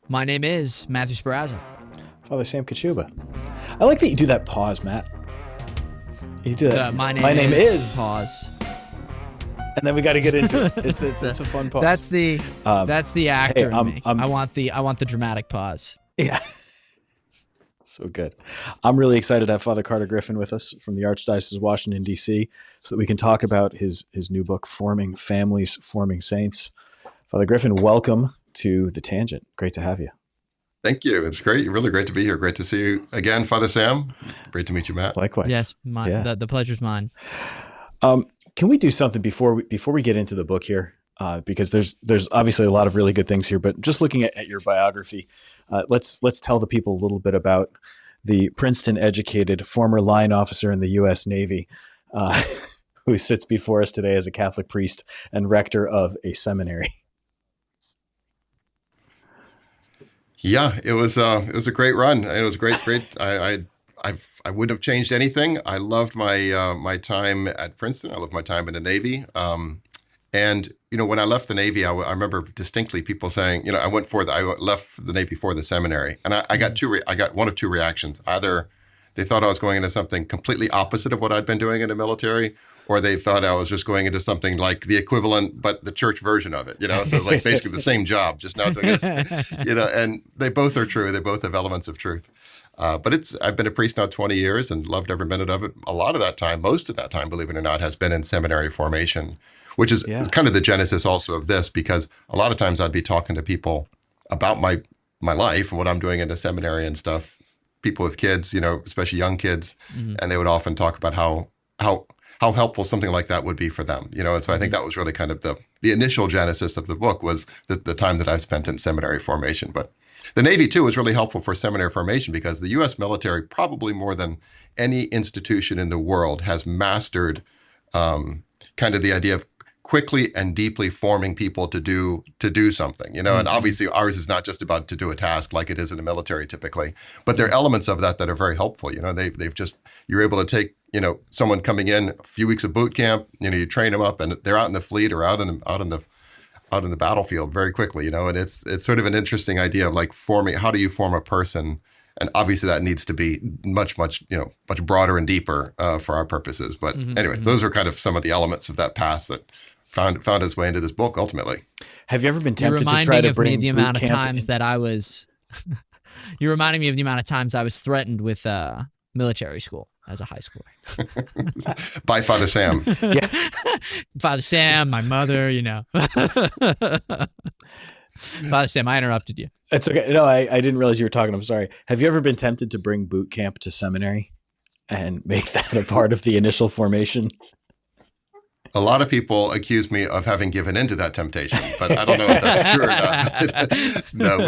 My name is Matthew Sparazza. Father Sam Kachuba. I like that you do that pause, Matt. You do that. My name is pause. And then we got to get into it. It's a fun pause. That's the actor in me. I want the dramatic pause. Yeah. So good. I'm really excited to have Father Carter Griffin with us from the Archdiocese of Washington, D.C., so that we can talk about his new book, Forming Families, Forming Saints. Father Griffin, welcome to The Tangent. Great to have you. Thank you. It's great. Really great to be here. Great to see you again, Father Sam. Great to meet you, Matt. Likewise. Yes, the pleasure's mine. Can we do something before we get into the book here? Because there's obviously a lot of really good things here, but just looking at your biography, let's tell the people a little bit about the Princeton-educated former line officer in the U.S. Navy, who sits before us today as a Catholic priest and rector of a seminary. Yeah, it was a great run. It was great. I wouldn't have changed anything. I loved my time at Princeton. I loved my time in the Navy. And when I left the Navy, I remember distinctly people saying, I left the Navy for the seminary, and I got one of two reactions. Either they thought I was going into something completely opposite of what I'd been doing in the military, or they thought I was just going into something like the equivalent, but the church version of it, So it's like basically the same job, just now doing it, and they both are true. They both have elements of truth. But I've been a priest now 20 years and loved every minute of it. A lot of that time, most of that time, believe it or not, has been in seminary formation, which is kind of the genesis also of this, because a lot of times I'd be talking to people about my life and what I'm doing in the seminary and stuff, people with kids, especially young kids, and they would often talk about how helpful something like that would be for them, and so I think that was really kind of the initial genesis of the book, was the time that I spent in seminary formation. But the Navy, too, was really helpful for seminary formation, because the U.S. military, probably more than any institution in the world, has mastered kind of the idea of quickly and deeply forming people to do something, and obviously ours is not just about to do a task like it is in the military typically, but there are elements of that are very helpful. You're able to take, someone coming in a few weeks of boot camp, you train them up and they're out in the fleet or out in the battlefield very quickly, and it's sort of an interesting idea of like how do you form a person? And obviously that needs to be much broader and deeper for our purposes. But anyway, those are kind of some of the elements of that past that found its way into this book ultimately. Have you ever been tempted to try to bring the amount of times into... that I was you're reminding me of the amount of times I was threatened with military school as a high schooler. By Father Sam. Yeah. Father Sam, my mother, Father Sam, I interrupted you. It's okay. No, I didn't realize you were talking. I'm sorry. Have you ever been tempted to bring boot camp to seminary and make that a part of the initial formation? A lot of people accuse me of having given into that temptation, but I don't know if that's true or not. No,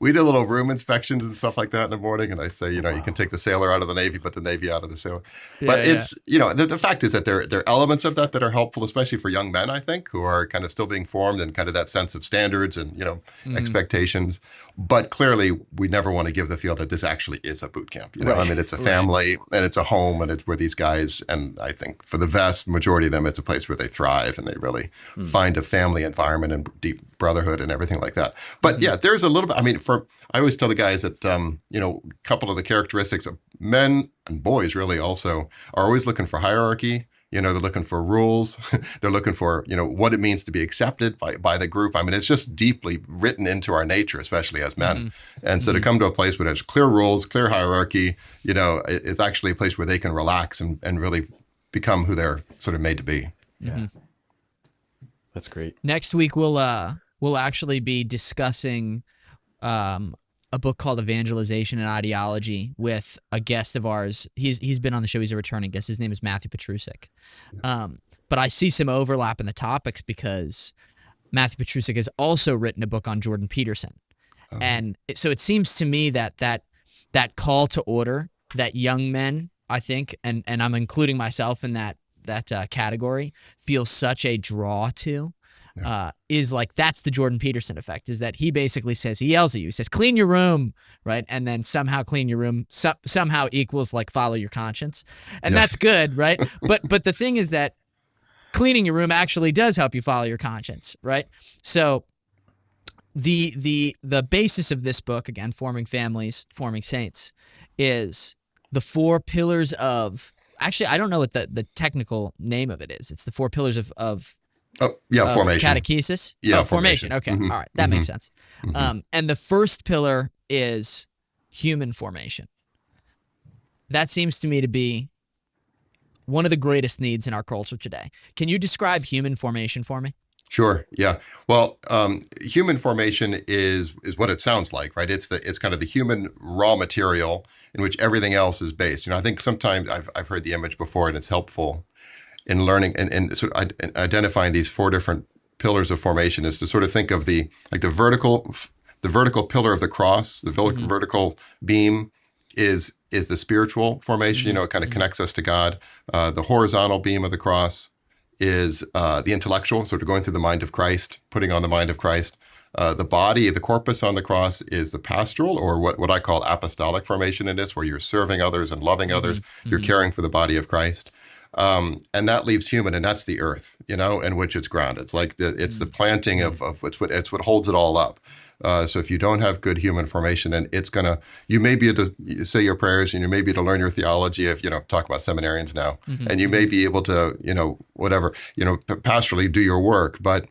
we do little room inspections and stuff like that in the morning, and I say, you can take the sailor out of the Navy, but the Navy out of the sailor. But it's, the fact is that there are elements of that are helpful, especially for young men, I think, who are kind of still being formed and kind of that sense of standards and, expectations. But clearly, we never want to give the feel that this actually is a boot camp. Right. I mean, it's a family and it's a home, and it's where these guys, and I think for the vast majority of them, it's a place where they thrive and they really find a family environment and deep brotherhood and everything like that. But yeah, there's a little bit. I mean, I always tell the guys that a couple of the characteristics of men and boys really also are always looking for hierarchy. They're looking for rules. They're looking for, what it means to be accepted by the group. I mean, it's just deeply written into our nature, especially as men. And so to come to a place where there's clear rules, clear hierarchy, it's actually a place where they can relax and really become who they're sort of made to be. Yeah. That's great. Next week, we'll actually be discussing a book called Evangelization and Ideology with a guest of ours. He's been on the show. He's a returning guest. His name is Matthew Petrusik. But I see some overlap in the topics because Matthew Petrusik has also written a book on Jordan Peterson. And so it seems to me that call to order that young men, I think, and I'm including myself in that category, feel such a draw to. Is like, that's the Jordan Peterson effect, is that he basically says, he yells at you, he says, clean your room, right? And then somehow clean your room somehow equals like follow your conscience. And that's good, right? But the thing is that cleaning your room actually does help you follow your conscience, right? So the basis of this book, again, Forming Families, Forming Saints, is the 4 pillars of. Actually, I don't know what the technical name of it is. It's the 4 pillars of formation. Catechesis. Yeah, formation. Okay, Mm-hmm. all right, that makes sense. And the first pillar is human formation. That seems to me to be one of the greatest needs in our culture today. Can you describe human formation for me? Sure. Yeah. Well, human formation is what it sounds like, right? It's kind of the human raw material in which everything else is based. I think sometimes I've heard the image before, and it's helpful in learning and sort of identifying these 4 different pillars of formation is to sort of think of the vertical pillar of the cross, the vertical beam is the spiritual formation. It kind of connects us to God. The horizontal beam of the cross is the intellectual, sort of going through the mind of Christ, putting on the mind of Christ. The body, the corpus on the cross is the pastoral, or what I call apostolic formation in this, where you're serving others and loving others. You're caring for the body of Christ. And that leaves human, and that's the earth, in which it's grounded. It's like it's the planting of it's what holds it all up. So if you don't have good human formation, then you may be able to say your prayers, and you may be able to learn your theology if, talk about seminarians now, and you may be able to, pastorally do your work, but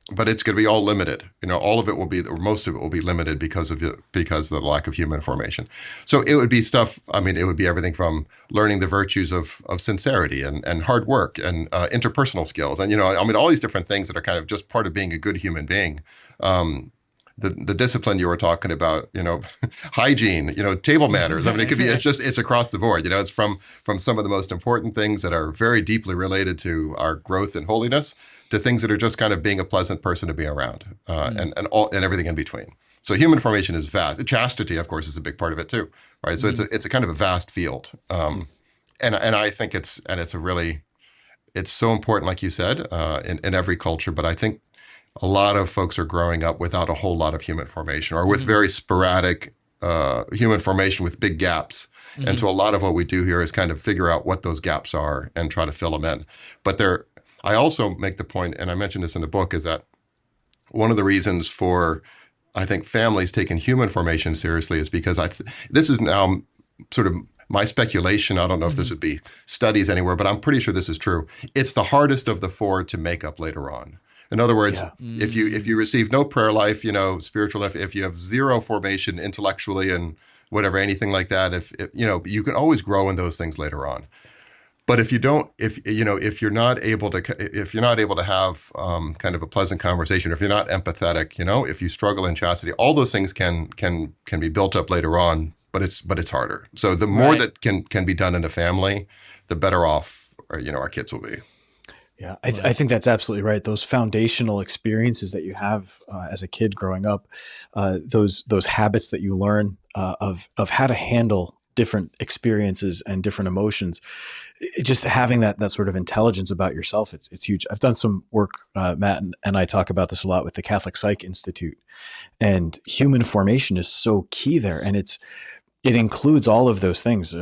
it's going to be all limited. All of it will be, or most of it will be limited because of the lack of human formation. So it would be stuff. It would be everything from learning the virtues of sincerity and hard work and interpersonal skills, and all these different things that are kind of just part of being a good human being. The discipline you were talking about, hygiene, table manners. It could be, it's across the board. It's from some of the most important things that are very deeply related to our growth in holiness to things that are just kind of being a pleasant person to be around, and everything in between. So human formation is vast. Chastity, of course, is a big part of it too, right? So it's a kind of a vast field, and I think it's so important, like you said, in every culture. But I think a lot of folks are growing up without a whole lot of human formation, or with very sporadic human formation with big gaps. And so a lot of what we do here is kind of figure out what those gaps are and try to fill them in. But I also make the point, and I mentioned this in the book, is that one of the reasons for, I think, families taking human formation seriously is because this is now sort of my speculation. I don't know if this would be studies anywhere, but I'm pretty sure this is true. It's the hardest of the 4 to make up later on. In other words, if you receive no prayer life, spiritual life, if you have zero formation intellectually and whatever, anything like that, if you can always grow in those things later on. But if you don't, if you're not able to have kind of a pleasant conversation, if you're not empathetic, if you struggle in chastity, all those things can be built up later on. But it's harder. So the more that can be done in a family, the better off our kids will be. Yeah, I think that's absolutely right. Those foundational experiences that you have as a kid growing up, those habits that you learn of how to handle different experiences and different emotions, just having that sort of intelligence about yourself, it's huge. I've done some work, Matt and I talk about this a lot with the Catholic Psych Institute, and human formation is so key there, and it includes all of those things.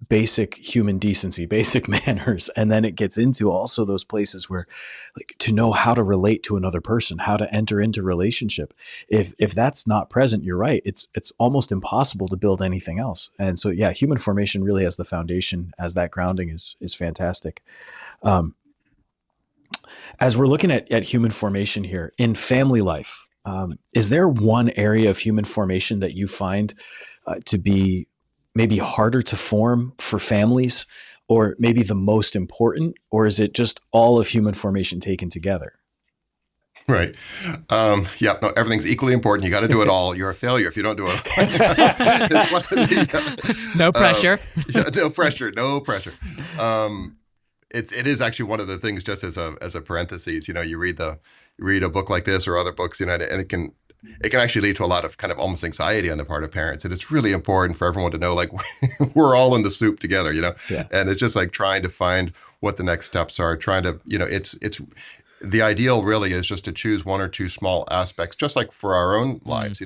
Basic human decency, basic manners. And then it gets into also those places where, like, to know how to relate to another person, how to enter into relationship. If that's not present, you're right. It's almost impossible to build anything else. And so, yeah, human formation really as the foundation, as that grounding is fantastic. As we're looking at human formation here in family life, is there one area of human formation that you find to be maybe harder to form for families, or maybe the most important, or is it just all of human formation taken together? Right. Yeah. No, everything's equally important. You got to do it all. You're a failure if you don't do it all. No pressure. No pressure. No pressure. It is actually one of the things, just as a parenthesis, you read a book like this or other books, and it can actually lead to a lot of kind of almost anxiety on the part of parents. And it's really important for everyone to know, like, we're all in the soup together, Yeah. And it's just like trying to find what the next steps are, trying to, it's the ideal really is just to choose one or two small aspects, just like for our own lives. We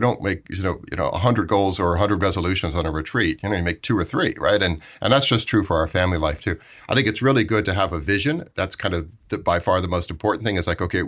don't make 100 goals or 100 resolutions on a retreat. You make 2 or 3, right? And that's just true for our family life too. I think it's really good to have a vision. That's kind of by far the most important thing. Is like, okay,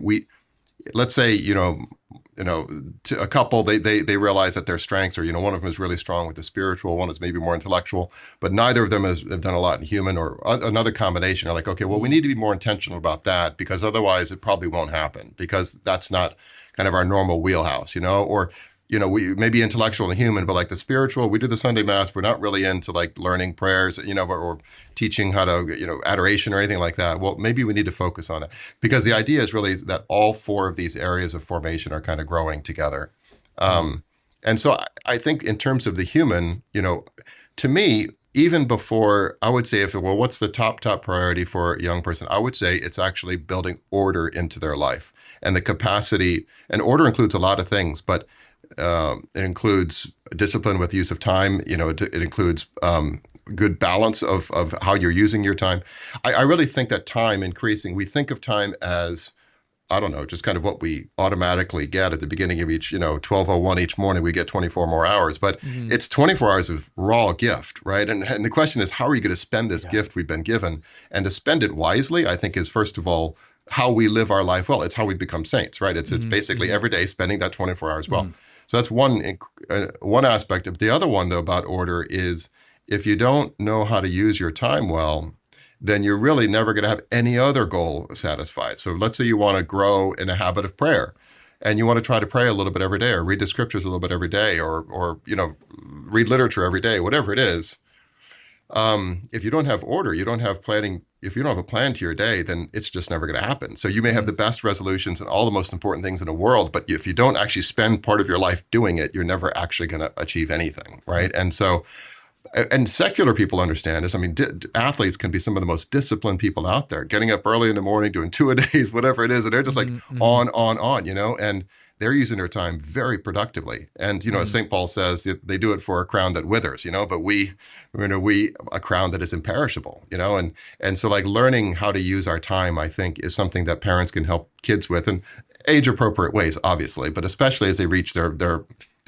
let's say, to a couple, they realize that their strengths are, one of them is really strong with the spiritual, one is maybe more intellectual, but neither of them have done a lot in human, or another combination are like, okay, well, we need to be more intentional about that, because otherwise it probably won't happen, because that's not kind of our normal wheelhouse, or we may be intellectual and human, but like the spiritual, we do the Sunday Mass. We're not really into like learning prayers, or teaching how to, adoration or anything like that. Well, maybe we need to focus on it, because the idea is really that all four of these areas of formation are kind of growing together. And so I think in terms of the human, to me, even before, I would say, what's the top priority for a young person? I would say it's actually building order into their life, and the capacity, and order includes a lot of things, but it includes discipline with use of time. It includes good balance of how you're using your time. I really think that time increasing, we think of time as, I don't know, just kind of what we automatically get at the beginning of each, 12:01 each morning, we get 24 more hours, but it's 24 hours of raw gift, right? And the question is, how are you going to spend this gift we've been given? And to spend it wisely, I think, is first of all, how we live our life well. It's how we become saints, right? It's basically every day spending that 24 hours well. So that's one aspect of the other one, though, about order is, if you don't know how to use your time well, then you're really never going to have any other goal satisfied. So let's say you want to grow in a habit of prayer, and you want to try to pray a little bit every day, or read the scriptures a little bit every day, or read literature every day, whatever it is. If you don't have order, you don't have planning. If you don't have a plan to your day, then it's just never going to happen. So you may have the best resolutions and all the most important things in the world, but if you don't actually spend part of your life doing it, you're never actually going to achieve anything, right? And so, and secular people understand this. I mean, athletes can be some of the most disciplined people out there, getting up early in the morning, doing 2-a-days, whatever it is, and they're just like on, and they're using their time very productively. And, as St. Paul says, they do it for a crown that withers, but we a crown that is imperishable, and so like learning how to use our time, I think, is something that parents can help kids with in age appropriate ways, obviously, but especially as they reach their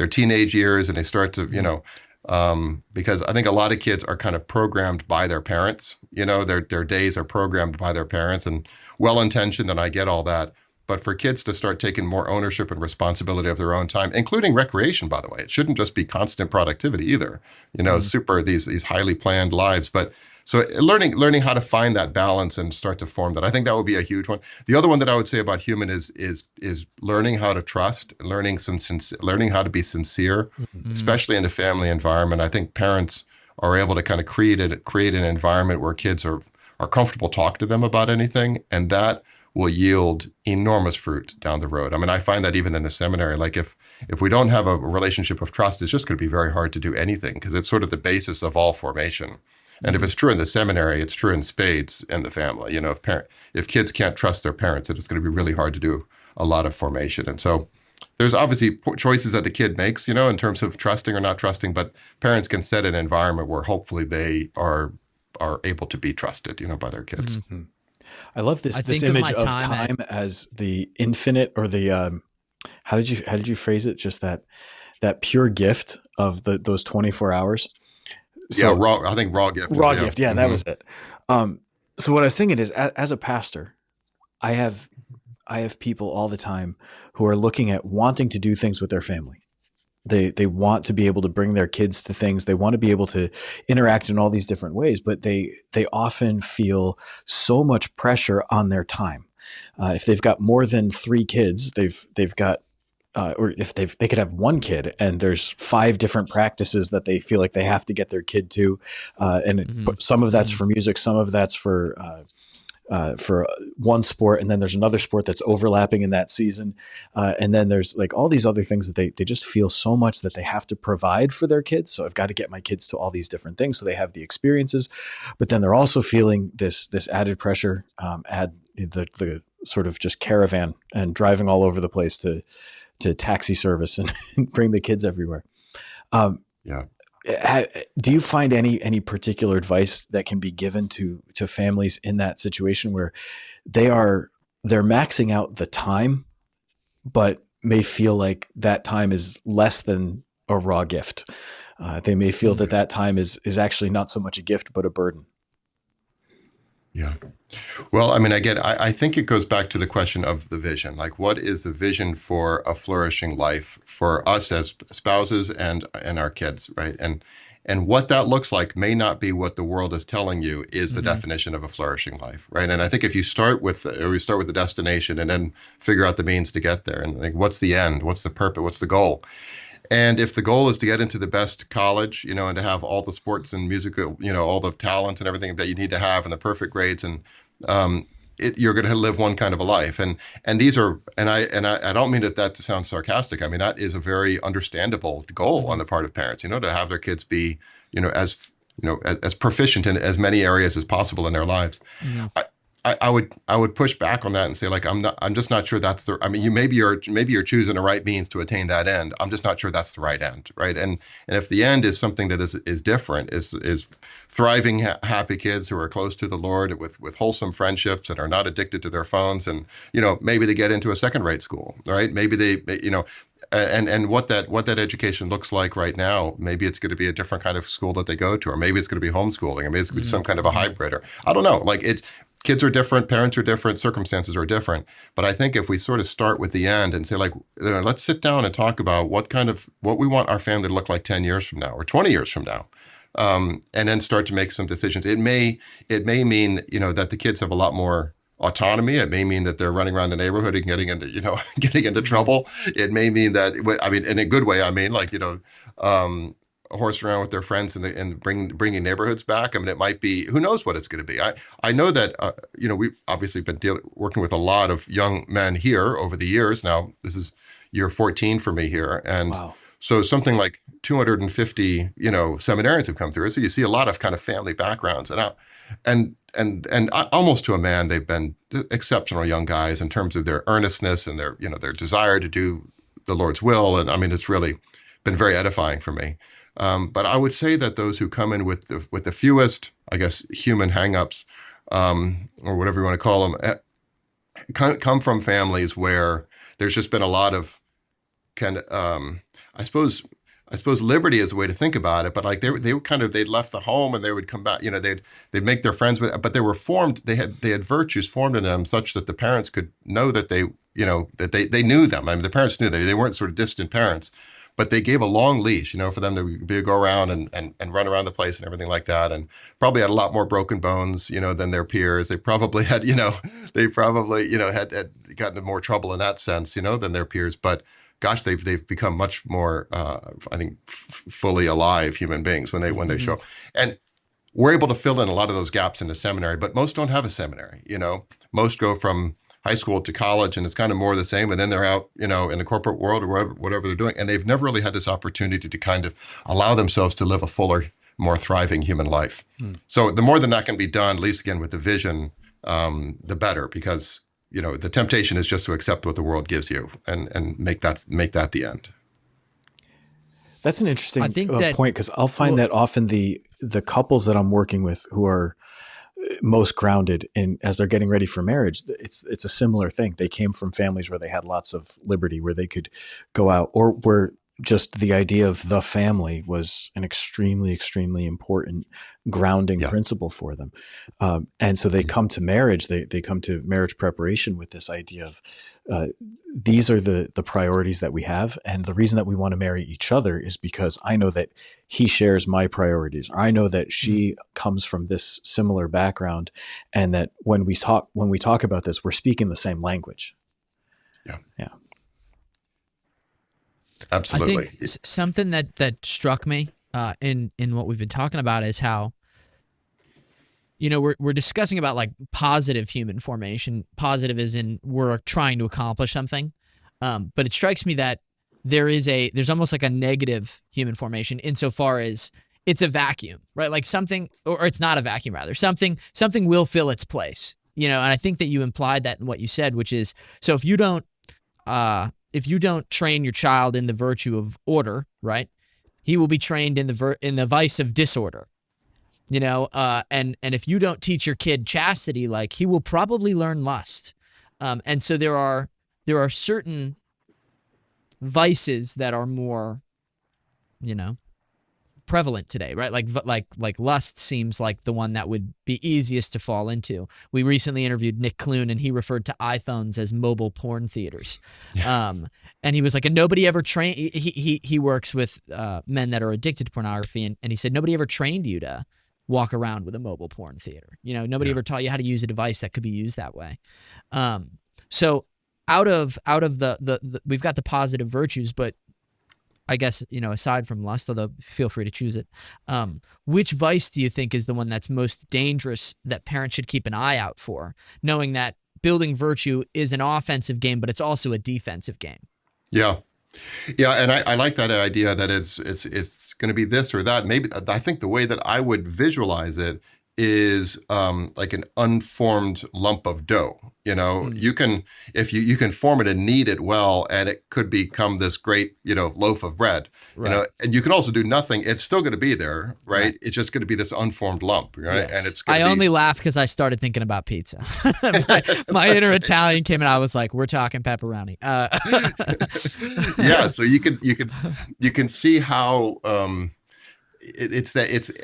teenage years and they start to, because I think a lot of kids are kind of programmed by their parents, their days are programmed by their parents, and well-intentioned, and I get all that. But for kids to start taking more ownership and responsibility of their own time, including recreation, by the way, it shouldn't just be constant productivity either, these highly planned lives. But so learning how to find that balance and start to form that, I think that would be a huge one. The other one that I would say about human is learning how to trust, learning how to be sincere, especially in a family environment. I think parents are able to kind of create an environment where kids are comfortable talking to them about anything, and that will yield enormous fruit down the road. I mean, I find that even in the seminary, like if we don't have a relationship of trust, it's just going to be very hard to do anything, because it's sort of the basis of all formation. And if it's true in the seminary, it's true in spades in the family. If kids can't trust their parents, it's going to be really hard to do a lot of formation. And so there's obviously choices that the kid makes, in terms of trusting or not trusting, but parents can set an environment where hopefully they are able to be trusted, by their kids. Mm-hmm. I love this image of time as the infinite, or the how did you phrase it? Just that pure gift of those 24 hours. So, I think raw gift. Raw gift. Yeah, that was it. So what I was thinking is, as a pastor, I have people all the time who are looking at wanting to do things with their family. They want to be able to bring their kids to things. They want to be able to interact in all these different ways, but they often feel so much pressure on their time. If they've got more than 3 kids, they've got, or if they could have 1 kid and there's 5 different practices that they feel like they have to get their kid to, some of that's for music, some of that's for one sport, and then there's another sport that's overlapping in that season, and then there's like all these other things that they just feel so much that they have to provide for their kids. So I've got to get my kids to all these different things so they have the experiences, but then they're also feeling this added pressure, add the sort of just caravan and driving all over the place to taxi service and bring the kids everywhere. Do you find any particular advice that can be given to families in that situation where they're maxing out the time, but may feel like that time is less than a raw gift? They may feel that time is actually not so much a gift, but a burden. Yeah. Well, I mean, again, I think it goes back to the question of the vision. Like, what is the vision for a flourishing life for us as spouses and our kids, right? And what that looks like may not be what the world is telling you is the Mm-hmm. definition of a flourishing life, right? And I think if you start with or we start with the destination and then figure out the means to get there, and like, what's the end? What's the purpose? What's the goal? And if the goal is to get into the best college, and to have all the sports and musical, all the talents and everything that you need to have and the perfect grades, and you're going to live one kind of a life. And these are, I don't mean that to sound sarcastic. I mean, that is a very understandable goal on Mm-hmm. the part of parents, to have their kids be, as proficient in as many areas as possible in their lives. Mm-hmm. I would push back on that and say, like, I'm just not sure that's the. I mean, maybe you're choosing the right means to attain that end. I'm just not sure that's the right end, right? And if the end is something that is different, is thriving, happy kids who are close to the Lord with wholesome friendships and are not addicted to their phones, and maybe they get into a second-rate school, right? Maybe and what that education looks like right now, maybe it's going to be a different kind of school that they go to, or maybe it's going to be homeschooling. I mean, it's going to be some kind of a hybrid, or I don't know. Like it. Kids are different, parents are different, circumstances are different. But I think if we sort of start with the end and say, like, let's sit down and talk about what we want our family to look like 10 years from now or 20 years from now. And then start to make some decisions. It may mean, that the kids have a lot more autonomy. It may mean that they're running around the neighborhood and getting into trouble. It may mean that, I mean, in a good way, I mean, like, horse around with their friends and bringing neighborhoods back. I mean, it might be, who knows what it's going to be. I know that, we've obviously been working with a lot of young men here over the years. Now, this is year 14 for me here. And Wow. so something like 250, seminarians have come through. So you see a lot of kind of family backgrounds and almost to a man, they've been exceptional young guys in terms of their earnestness and their desire to do the Lord's will. And I mean, it's really been very edifying for me. But I would say that those who come in with the fewest, I guess, human hangups, or whatever you want to call them, come from families where there's just been a lot of kind of, I suppose liberty is a way to think about it, but like they'd left the home and they would come back, they'd make their friends with, but they were formed, they had virtues formed in them such that the parents could know that that they knew them. I mean, the parents knew they weren't sort of distant parents. But they gave a long leash, for them to go around and run around the place and everything like that. And probably had a lot more broken bones, than their peers. They probably had, had gotten in more trouble in that sense, than their peers. But gosh, they've become much more, I think, fully alive human beings when they show up. And we're able to fill in a lot of those gaps in the seminary, but most don't have a seminary. Most go from high school to college, and it's kind of more the same. And then they're out, in the corporate world or whatever they're doing. And they've never really had this opportunity to kind of allow themselves to live a fuller, more thriving human life. So the more that can be done, at least again with the vision, the better, because, the temptation is just to accept what the world gives you and make that the end. That's an interesting I think point, because I'll find that often the couples that I'm working with who are most grounded in as they're getting ready for marriage, it's a similar thing. They came from families where they had lots of liberty, where they could go out, or where just the idea of the family was an extremely, extremely important grounding principle for them. And so they come to marriage, they come to marriage preparation with this idea of these are the priorities that we have. And the reason that we want to marry each other is because I know that he shares my priorities, or I know that she comes from this similar background, and that when we talk about this, we're speaking the same language. Yeah. Yeah. Absolutely. I think something that struck me in what we've been talking about is how, we're discussing about like positive human formation. Positive is in we're trying to accomplish something, but it strikes me that there's almost like a negative human formation insofar as it's a vacuum, right? Like something, or it's not a vacuum, rather. Something will fill its place, and I think that you implied that in what you said, which is, so if you don't train your child in the virtue of order, right, he will be trained in the vice of disorder, and if you don't teach your kid chastity, like, he will probably learn lust. And so there are certain vices that are more, prevalent today, right? Like lust seems like the one that would be easiest to fall into. We recently interviewed Nick Clune, and he referred to iPhones as mobile porn theaters. Yeah. And he was like, and nobody ever trained. He works with men that are addicted to pornography, and he said nobody ever trained you to walk around with a mobile porn theater. Nobody ever taught you how to use a device that could be used that way. So out of the we've got the positive virtues, but I guess, aside from lust, although feel free to choose it, which vice do you think is the one that's most dangerous that parents should keep an eye out for, knowing that building virtue is an offensive game, but it's also a defensive game? Yeah. Yeah. And I like that idea that it's going to be this or that. Maybe I think the way that I would visualize it is like an unformed lump of dough. You can, if you can form it and knead it well, and it could become this great, loaf of bread, Right. and you can also do nothing. It's still going to be there, right? It's just going to be this unformed lump, right? Yes. And it's I only laugh because I started thinking about pizza. my inner Italian came in. I was like, we're talking pepperoni. Yeah. So you can see how,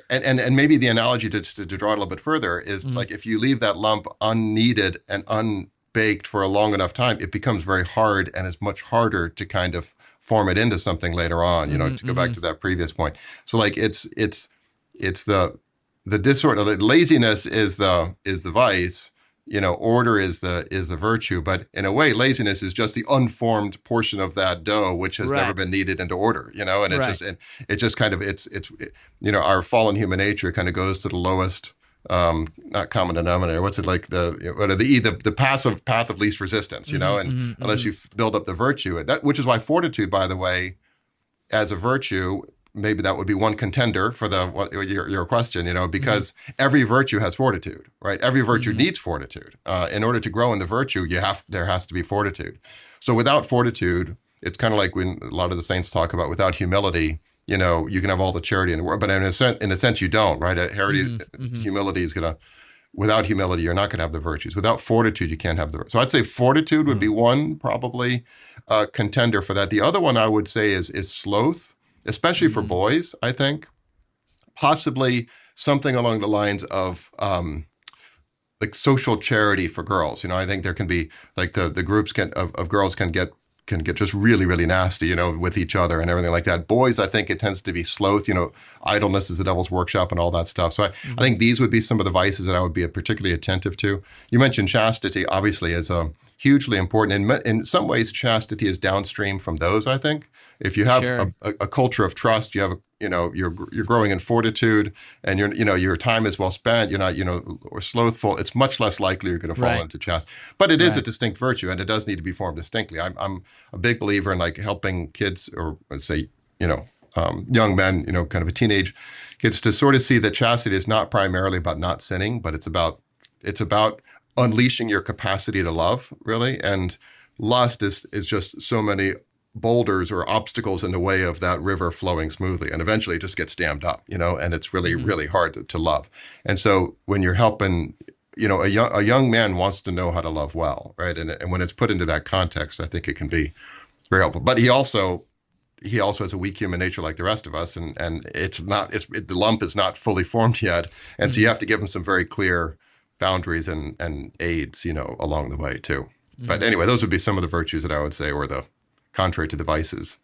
and maybe the analogy to draw it a little bit further is like if you leave that lump unkneaded and unbaked for a long enough time, it becomes very hard, and it's much harder to kind of form it into something later on, to go back to that previous point. So like it's the disorder. The laziness is the vice, order is the virtue, but in a way, laziness is just the unformed portion of that dough, which has never been kneaded into order, and it just kind of, it's our fallen human nature kind of goes to the lowest, not common denominator. What's it like the passive path of least resistance, and unless you build up the virtue, which is why fortitude, by the way, as a virtue, maybe that would be one contender for your question, because every virtue has fortitude, right? Every virtue needs fortitude. In order to grow in the virtue, there has to be fortitude. So without fortitude, it's kind of like when a lot of the saints talk about without humility, you can have all the charity in the world, but in a sense you don't, right? Humility is without humility, you're not going to have the virtues. Without fortitude, you can't have the. So I'd say fortitude would be one probably contender for that. The other one I would say is sloth. Especially for boys, I think, possibly something along the lines of like social charity for girls. I think there can be like the groups of girls can get just really, really nasty, with each other and everything like that. Boys, I think it tends to be sloth, idleness is the devil's workshop and all that stuff. So I think these would be some of the vices that I would be particularly attentive to. You mentioned chastity, obviously, as hugely important. In some ways, chastity is downstream from those, I think. If you have a culture of trust, you have you're growing in fortitude, and your time is well spent. You're not or slothful. It's much less likely you're going to fall into chastity. But it is a distinct virtue, and it does need to be formed distinctly. I'm a big believer in like helping kids, or let's say young men, kind of a teenage kids, to sort of see that chastity is not primarily about not sinning, but it's about unleashing your capacity to love, really. And lust is just so many boulders or obstacles in the way of that river flowing smoothly, and eventually it just gets dammed up, and it's really, really hard to love. And so when you're helping, a young man wants to know how to love well, right? And when it's put into that context, I think it can be very helpful. But he also has a weak human nature like the rest of us, and the lump is not fully formed yet, and so you have to give him some very clear boundaries and aids, along the way too. But anyway, those would be some of the virtues that I would say, or the contrary to the vices.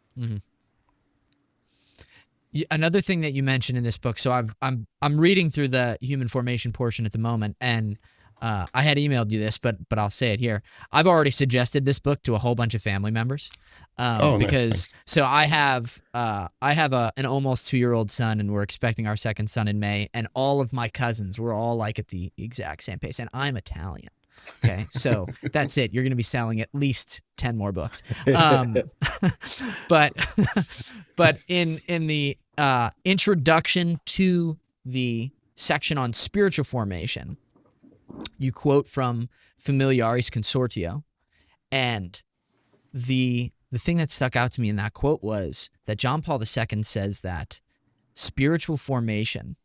Another thing that you mentioned in this book, so I'm reading through the human formation portion at the moment, and I had emailed you this, but I'll say it here. I've already suggested this book to a whole bunch of family members, because nice. So I have an almost 2-year-old son, and we're expecting our second son in May, and all of my cousins were all like at the exact same pace, and I'm Italian. Okay, so that's it. You're going to be selling at least 10 more books. But in the introduction to the section on spiritual formation, you quote from Familiaris Consortio, and the thing that stuck out to me in that quote was that John Paul II says that spiritual formation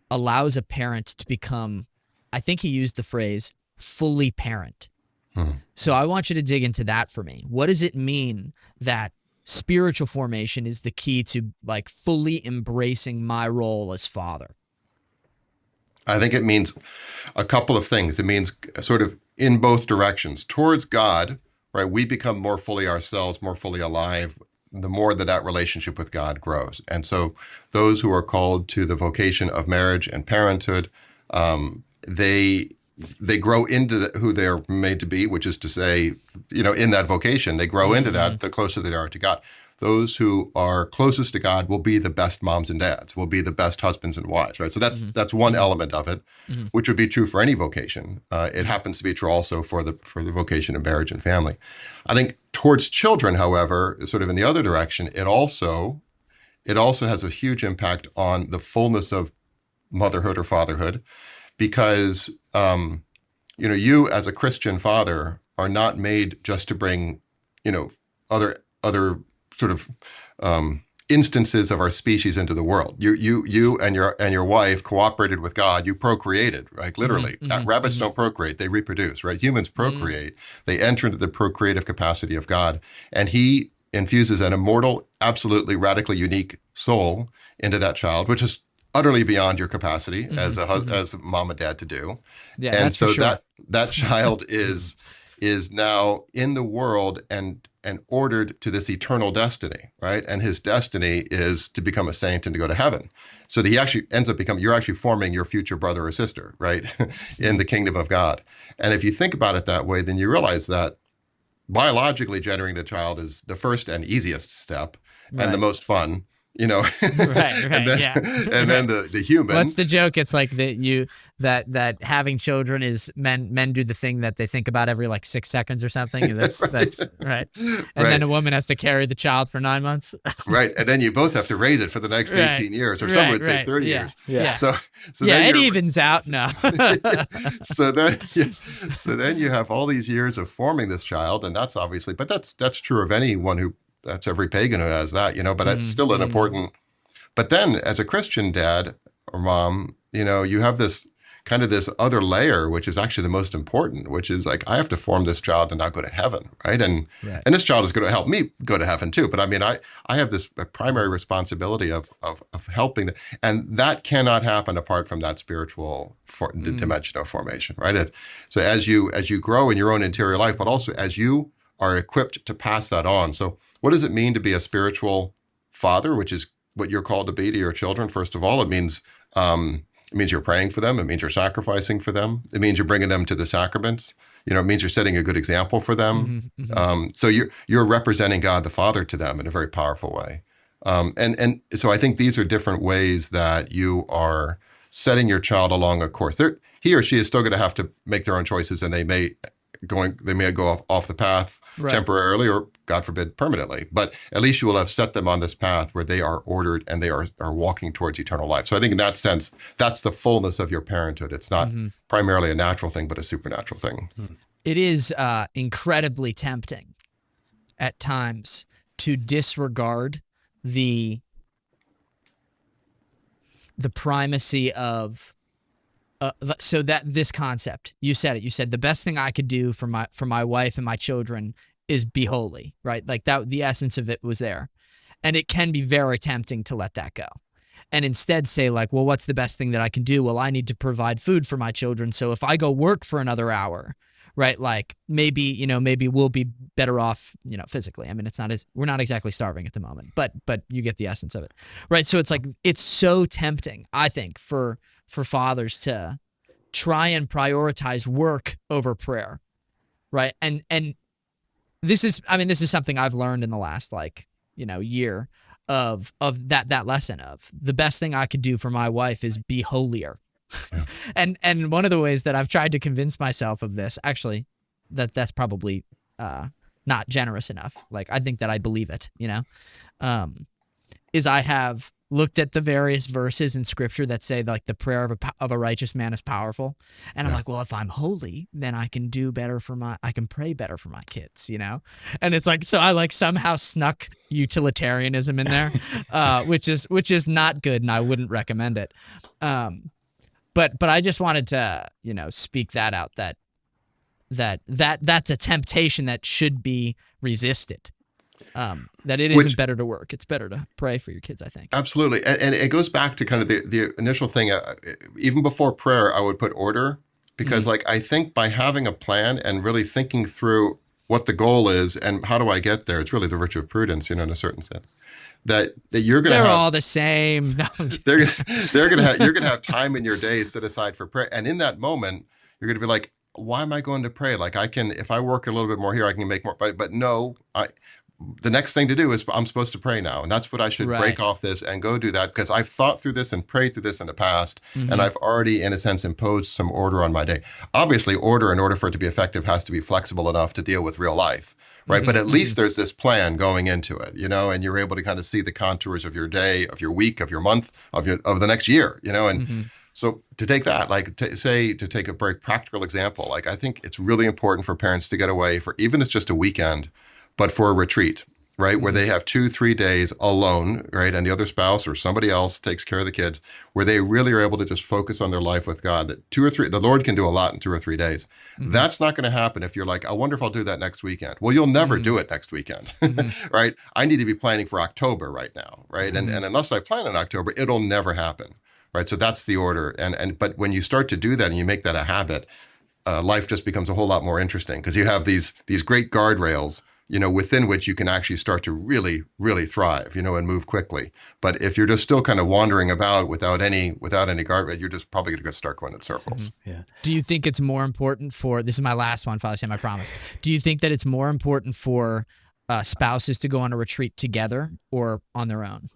allows a parent to become, I think he used the phrase, fully parent. So I want you to dig into that for me. What does it mean that spiritual formation is the key to like fully embracing my role as father? I think it means a couple of things. It means sort of in both directions. Towards God, right? We become more fully ourselves, more fully alive, the more that relationship with God grows. And so those who are called to the vocation of marriage and parenthood, they grow into who they're made to be, which is to say, in that vocation, they grow into that the closer they are to God. Those who are closest to God will be the best moms and dads, will be the best husbands and wives, right? So that's one element of it, which would be true for any vocation. It happens to be true also for the vocation of marriage and family. I think towards children, however, sort of in the other direction, it also has a huge impact on the fullness of motherhood or fatherhood, because you as a Christian father are not made just to bring other sort of instances of our species into the world. You and your wife cooperated with God. You procreated, right? Literally. Rabbits don't procreate; they reproduce, right? Humans procreate. They enter into the procreative capacity of God, and He infuses an immortal, absolutely radically unique soul into that child, which is utterly beyond your capacity as a mom and dad to do. Yeah, and that's so for sure. that child is now in the world and ordered to this eternal destiny, right? And his destiny is to become a saint and to go to heaven. So that he actually ends up you're actually forming your future brother or sister, right? in the kingdom of God. And if you think about it that way, then you realize that biologically generating the child is the first and easiest step and the most fun. Right, and then, yeah. and then the human. What's the joke? It's like that having children is men do the thing that they think about every like 6 seconds or something. And that's right. And then a woman has to carry the child for 9 months. Right, and then you both have to raise it for the next 18 years, or some would say 30 years. Yeah. So yeah, then it evens out. No. so then you have all these years of forming this child, and that's obviously, but that's true of anyone who. That's every pagan who has that, but it's still an important. But then as a Christian dad or mom, you have this kind of this other layer, which is actually the most important, which is like, I have to form this child to now go to heaven, right? And this child is going to help me go to heaven too. But I mean, I have this primary responsibility of helping, and that cannot happen apart from that spiritual dimension of formation, right? So as you grow in your own interior life, but also as you are equipped to pass that on. So what does it mean to be a spiritual father, which is what you're called to be to your children? First of all, it means you're praying for them. It means you're sacrificing for them. It means you're bringing them to the sacraments. It means you're setting a good example for them. So you're representing God the Father to them in a very powerful way. And so I think these are different ways that you are setting your child along a course. He or she is still going to have to make their own choices, and they may go off the path temporarily, or God forbid, permanently. But at least you will have set them on this path where they are ordered and they are walking towards eternal life. So I think in that sense, that's the fullness of your parenthood. It's not primarily a natural thing, but a supernatural thing. It is incredibly tempting at times to disregard the primacy of so that this concept, you said the best thing I could do for my wife and my children is be holy, right? Like that, the essence of it was there. And it can be very tempting to let that go and instead say like, well, what's the best thing that I can do? Well, I need to provide food for my children. So if I go work for another hour, right? Like maybe we'll be better off, physically. I mean, we're not exactly starving at the moment, but you get the essence of it, right? So it's like, it's so tempting, I think, for fathers to try and prioritize work over prayer, right? And this is something I've learned in the last year of that lesson of the best thing I could do for my wife is be holier. Yeah. And one of the ways that I've tried to convince myself of this, actually, that's probably not generous enough. Like, I think that I believe it, is I have looked at the various verses in Scripture that say like the prayer of a righteous man is powerful, and I'm like, well, if I'm holy, then I can do better I can pray better for my kids, And it's like, so I like somehow snuck utilitarianism in there, which is not good, and I wouldn't recommend it. But I just wanted to speak that out, that's a temptation that should be resisted. That it isn't better to work. It's better to pray for your kids, I think. Absolutely. And it goes back to kind of the initial thing. Even before prayer, I would put order, because like, I think by having a plan and really thinking through what the goal is and how do I get there, it's really the virtue of prudence, in a certain sense. That you're going to They're all the same. No, you're going to have time in your day set aside for prayer. And in that moment, you're going to be like, why am I going to pray? Like, if I work a little bit more here, I can make more, but no, the next thing to do is I'm supposed to pray now. And that's what I should break off this and go do that, because I've thought through this and prayed through this in the past. And I've already, in a sense, imposed some order on my day. Obviously, order, in order for it to be effective, has to be flexible enough to deal with real life, right? But at least there's this plan going into it, and you're able to kind of see the contours of your day, of your week, of your month, of the next year, and so to take that, like to take a very practical example, like I think it's really important for parents to get away for, even if it's just a weekend, but for a retreat, right? Where they have 2-3 days alone, right? And the other spouse or somebody else takes care of the kids, where they really are able to just focus on their life with God. That the Lord can do a lot in 2 or 3 days. That's not going to happen if you're like, I wonder if I'll do that next weekend. Well, you'll never do it next weekend, right? I need to be planning for October right now, right? And unless I plan in October, it'll never happen, right? So that's the order. But when you start to do that and you make that a habit, life just becomes a whole lot more interesting, because you have these great guardrails, within which you can actually start to really, really thrive, and move quickly. But if you're just still kind of wandering about without any guardrail, you're just probably going to start going in circles. Yeah. Do you think it's more important this is my last one, Father Sam, I promise. Do you think that it's more important for spouses to go on a retreat together or on their own?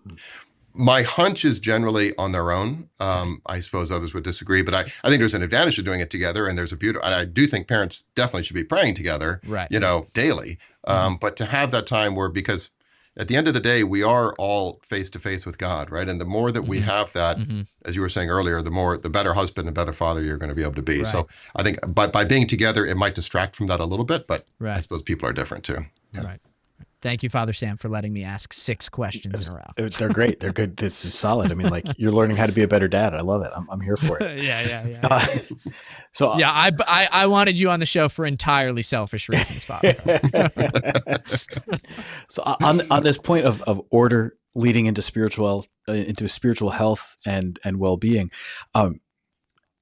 My hunch is generally on their own. I suppose others would disagree, but I think there's an advantage to doing it together, and there's and I do think parents definitely should be praying together, right? Daily. But to have that time because at the end of the day, we are all face to face with God, right? And the more that we have that, as you were saying earlier, the better husband and better father you're going to be able to be. Right. So I think by being together, it might distract from that a little bit, but I suppose people are different too. Yeah. Right. Thank you, Father Sam, for letting me ask 6 questions in a row. They're great. They're good. This is solid. I mean, like, you're learning how to be a better dad. I love it. I'm here for it. Yeah. I wanted you on the show for entirely selfish reasons, Father. So on this point of order leading into spiritual health and well-being,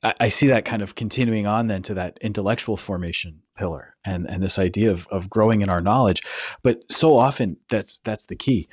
I see that kind of continuing on then to that intellectual formation pillar and this idea of growing in our knowledge. But so often that's the key.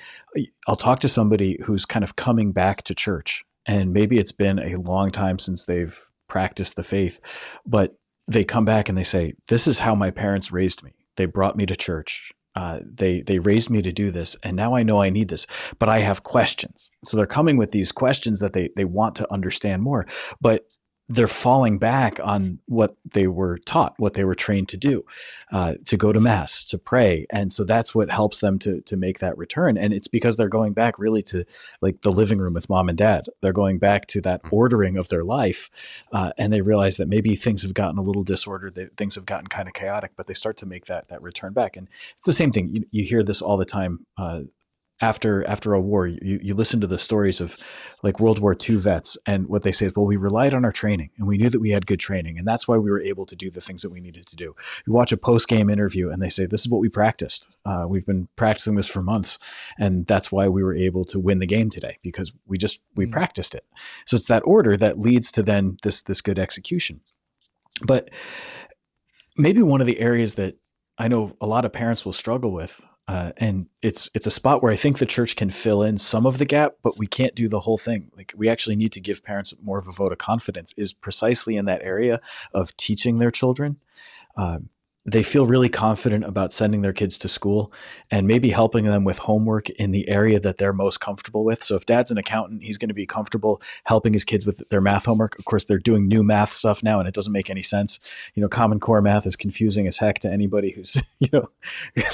I'll talk to somebody who's kind of coming back to church, and maybe it's been a long time since they've practiced the faith, but they come back and they say, this is how my parents raised me. They brought me to church. They raised me to do this, and now I know I need this, but I have questions. So they're coming with these questions that they want to understand more, but they're falling back on what they were taught, what they were trained to do, to go to mass, to pray. And so that's what helps them to make that return. And it's because they're going back really to like the living room with mom and dad. They're going back to that ordering of their life. And they realize that maybe things have gotten a little disordered, things have gotten kind of chaotic, but they start to make that return back. And it's the same thing. You hear this all the time. After a war, you listen to the stories of like World War II vets, and what they say is, well, we relied on our training and we knew that we had good training, and that's why we were able to do the things that we needed to do. You watch a post-game interview and they say, this is what we practiced. We've been practicing this for months, and that's why we were able to win the game today, because we practiced it. So it's that order that leads to then this good execution. But maybe one of the areas that I know a lot of parents will struggle with, and it's a spot where I think the church can fill in some of the gap, but we can't do the whole thing. Like, we actually need to give parents more of a vote of confidence, is precisely in that area of teaching their children. They feel really confident about sending their kids to school and maybe helping them with homework in the area that they're most comfortable with. So if dad's an accountant, he's going to be comfortable helping his kids with their math homework. Of course, they're doing new math stuff now, and it doesn't make any sense. Common Core math is confusing as heck to anybody who's,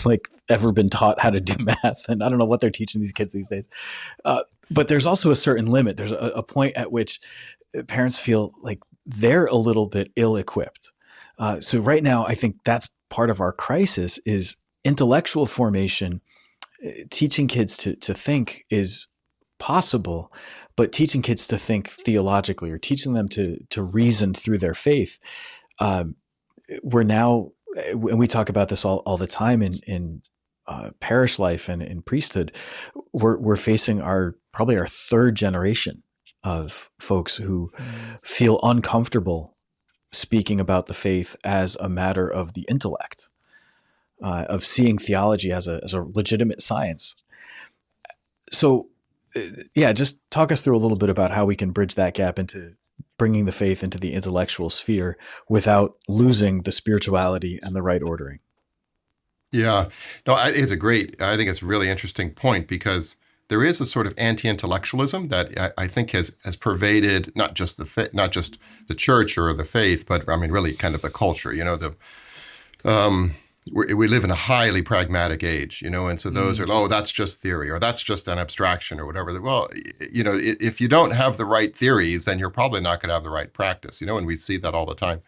like ever been taught how to do math. And I don't know what they're teaching these kids these days. But there's also a certain limit. There's a point at which parents feel like they're a little bit ill-equipped. So right now, I think that's part of our crisis is intellectual formation. Teaching kids to think is possible, but teaching kids to think theologically, or teaching them to reason through their faith. We're now, and we talk about this all the time in parish life and in priesthood, we're facing probably our third generation of folks who feel uncomfortable speaking about the faith as a matter of the intellect, of seeing theology as a legitimate science. So, yeah, just talk us through a little bit about how we can bridge that gap into bringing the faith into the intellectual sphere without losing the spirituality and the right ordering. Yeah, no, I think it's a really interesting point because there is a sort of anti-intellectualism that I think has pervaded not just the church or the faith, but I mean, really kind of the culture. We live in a highly pragmatic age, and so those are, that's just theory, or that's just an abstraction, or whatever. Well, if you don't have the right theories, then you're probably not going to have the right practice, and we see that all the time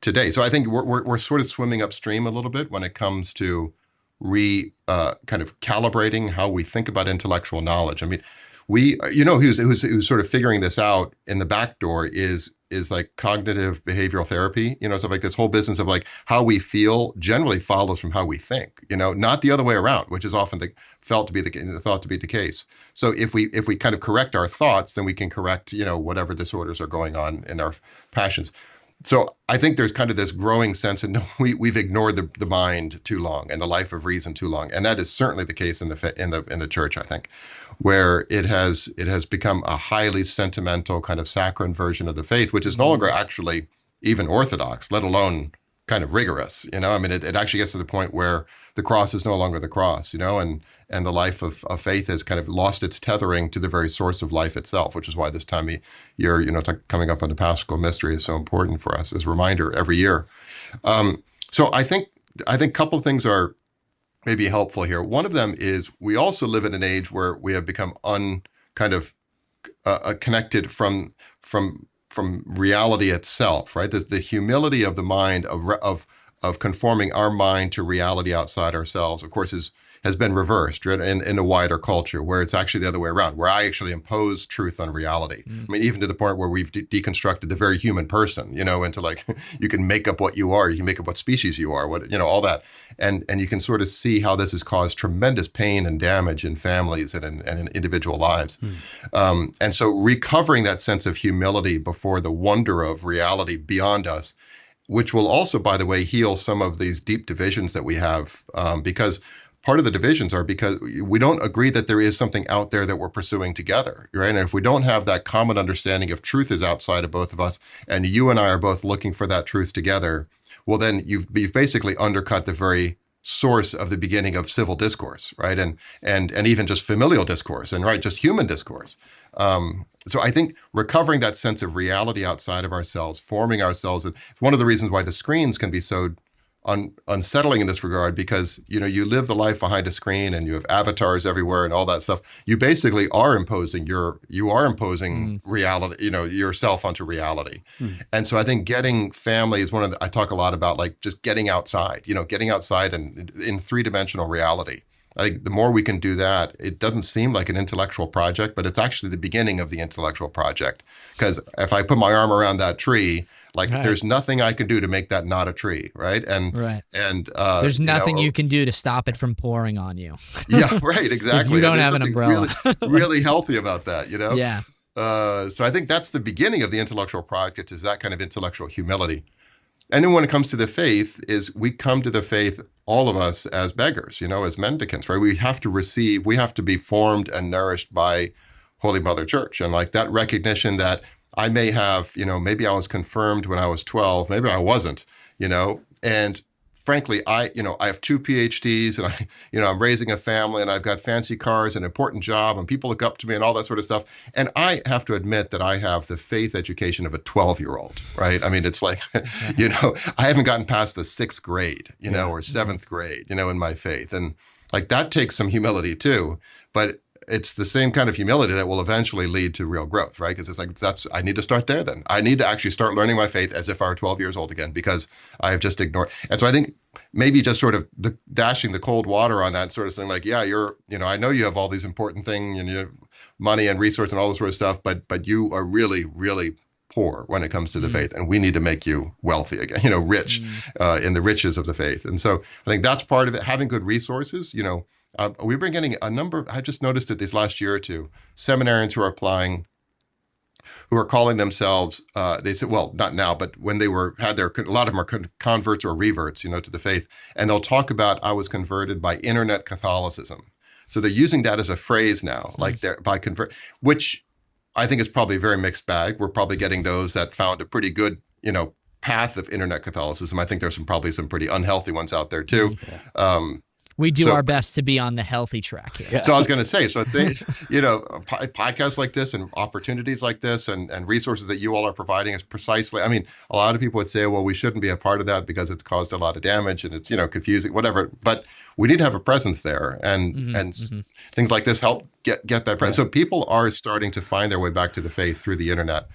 today. So I think we're sort of swimming upstream a little bit when it comes to kind of calibrating how we think about intellectual knowledge. I mean, who's sort of figuring this out in the back door is like cognitive behavioral therapy, so like this whole business of like how we feel generally follows from how we think, not the other way around, which is often thought to be the case. So if we kind of correct our thoughts, then we can correct, whatever disorders are going on in our passions. So I think there's kind of this growing sense that we've ignored the mind too long and the life of reason too long, and that is certainly the case in the church, I think, where it has become a highly sentimental kind of saccharine version of the faith, which is no longer actually even orthodox, let alone kind of rigorous. I mean, it actually gets to the point where the cross is no longer the cross, and the life of faith has kind of lost its tethering to the very source of life itself, which is why this time of year, coming up on the Paschal Mystery is so important for us as a reminder every year. So I think a couple of things are maybe helpful here. One of them is we also live in an age where we have become connected from reality itself, right? The humility of the mind of conforming our mind to reality outside ourselves, of course, has been reversed, right, in the wider culture, where it's actually the other way around, where I actually impose truth on reality. I mean, even to the point where we've deconstructed the very human person, into like, you can make up what you are, you can make up what species you are, all that. And you can sort of see how this has caused tremendous pain and damage in families and in individual lives. And so recovering that sense of humility before the wonder of reality beyond us, which will also, by the way, heal some of these deep divisions that we have, because part of the divisions are because we don't agree that there is something out there that we're pursuing together, right? And if we don't have that common understanding of truth is outside of both of us, and you and I are both looking for that truth together, well, then you've basically undercut the very source of the beginning of civil discourse, right? And even just familial discourse and just human discourse. So I think recovering that sense of reality outside of ourselves, forming ourselves, and one of the reasons why the screens can be so unsettling in this regard, because you live the life behind a screen and you have avatars everywhere and all that stuff. You basically are imposing reality, yourself onto reality. And so I think getting family is I talk a lot about like just getting outside, getting outside and in three-dimensional reality. I think the more we can do that, it doesn't seem like an intellectual project, but it's actually the beginning of the intellectual project. Because if I put my arm around that tree, there's nothing I can do to make that not a tree, right? And there's nothing you can do to stop it from pouring on you. Yeah, right, exactly. If you don't have an umbrella. really healthy about that, Yeah. So I think that's the beginning of the intellectual project, is that kind of intellectual humility. And then when it comes to the faith, is we come to the faith, all of us, as beggars, as mendicants, right? We have to be formed and nourished by Holy Mother Church. And like that recognition that I may have, maybe I was confirmed when I was 12, maybe I wasn't, and frankly, I have 2 PhDs and I'm raising a family and I've got fancy cars and an important job and people look up to me and all that sort of stuff. And I have to admit that I have the faith education of a 12-year-old, right? I mean, it's like, I haven't gotten past the 6th grade, or 7th grade, in my faith. And like that takes some humility too, but it's the same kind of humility that will eventually lead to real growth, right? Because it's like, I need to start there then. I need to actually start learning my faith as if I were 12 years old again, because I have just ignored. And so I think maybe just sort of dashing the cold water on that sort of thing, like, yeah, I know you have all these important things and you have money and resource and all this sort of stuff, but you are really, really poor when it comes to the faith, and we need to make you wealthy again, rich in the riches of the faith. And so I think that's part of it, having good resources. We've been getting a number, I just noticed it this last year or two, seminarians who are applying, who are calling themselves, they said, well, not now, but when they a lot of them are converts or reverts, to the faith. And they'll talk about, I was converted by internet Catholicism. So they're using that as a phrase now, like they're by convert, which I think is probably a very mixed bag. We're probably getting those that found a pretty good, path of internet Catholicism. I think there's probably some pretty unhealthy ones out there too. Yeah. We do our best to be on the healthy track here. Yeah. So I was going to say, so I think, podcasts like this and opportunities like this and resources that you all are providing is precisely, I mean, a lot of people would say, well, we shouldn't be a part of that because it's caused a lot of damage and it's, confusing, whatever. But we need to have a presence there. And things like this help get that presence. So people are starting to find their way back to the faith through the internet.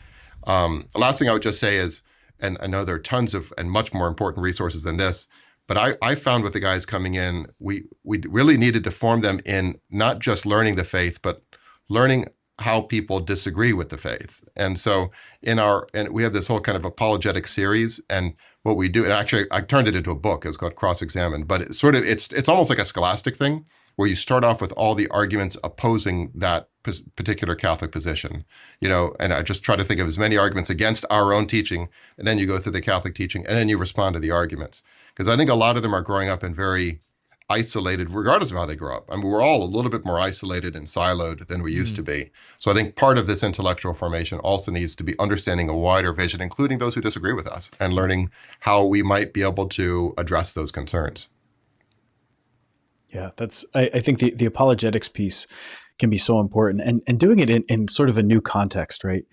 The last thing I would just say is, and I know there are tons of and much more important resources than this, but I found with the guys coming in, we really needed to form them in not just learning the faith, but learning how people disagree with the faith. And so and we have this whole kind of apologetic series, and what we do, and actually I turned it into a book. It was called Cross-Examined, but it's almost like a scholastic thing where you start off with all the arguments opposing that particular Catholic position, and I just try to think of as many arguments against our own teaching, and then you go through the Catholic teaching, and then you respond to the arguments. Because I think a lot of them are growing up in very isolated, regardless of how they grow up. I mean, we're all a little bit more isolated and siloed than we used to be. So I think part of this intellectual formation also needs to be understanding a wider vision, including those who disagree with us, and learning how we might be able to address those concerns. Yeah, I think the apologetics piece can be so important, and doing it in sort of a new context, right?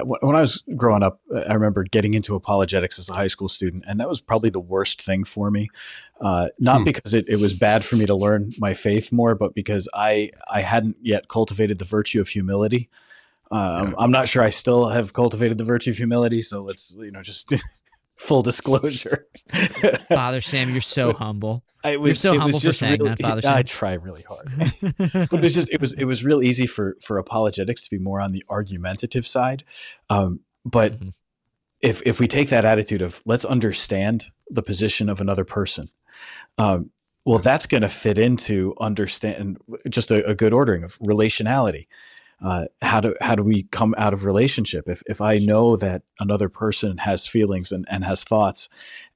When I was growing up, I remember getting into apologetics as a high school student, and that was probably the worst thing for me. Not because it was bad for me to learn my faith more, but because I hadn't yet cultivated the virtue of humility. I'm not sure I still have cultivated the virtue of humility, so let's just full disclosure. Father Sam, you're so humble. You're so it humble was for just saying really, that, Father Sam. I try really hard. But it was real easy for apologetics to be more on the argumentative side. But if we take that attitude of let's understand the position of another person, well, that's going to fit into understand just a good ordering of relationality. How do we come out of relationship? If I know that another person has feelings and has thoughts,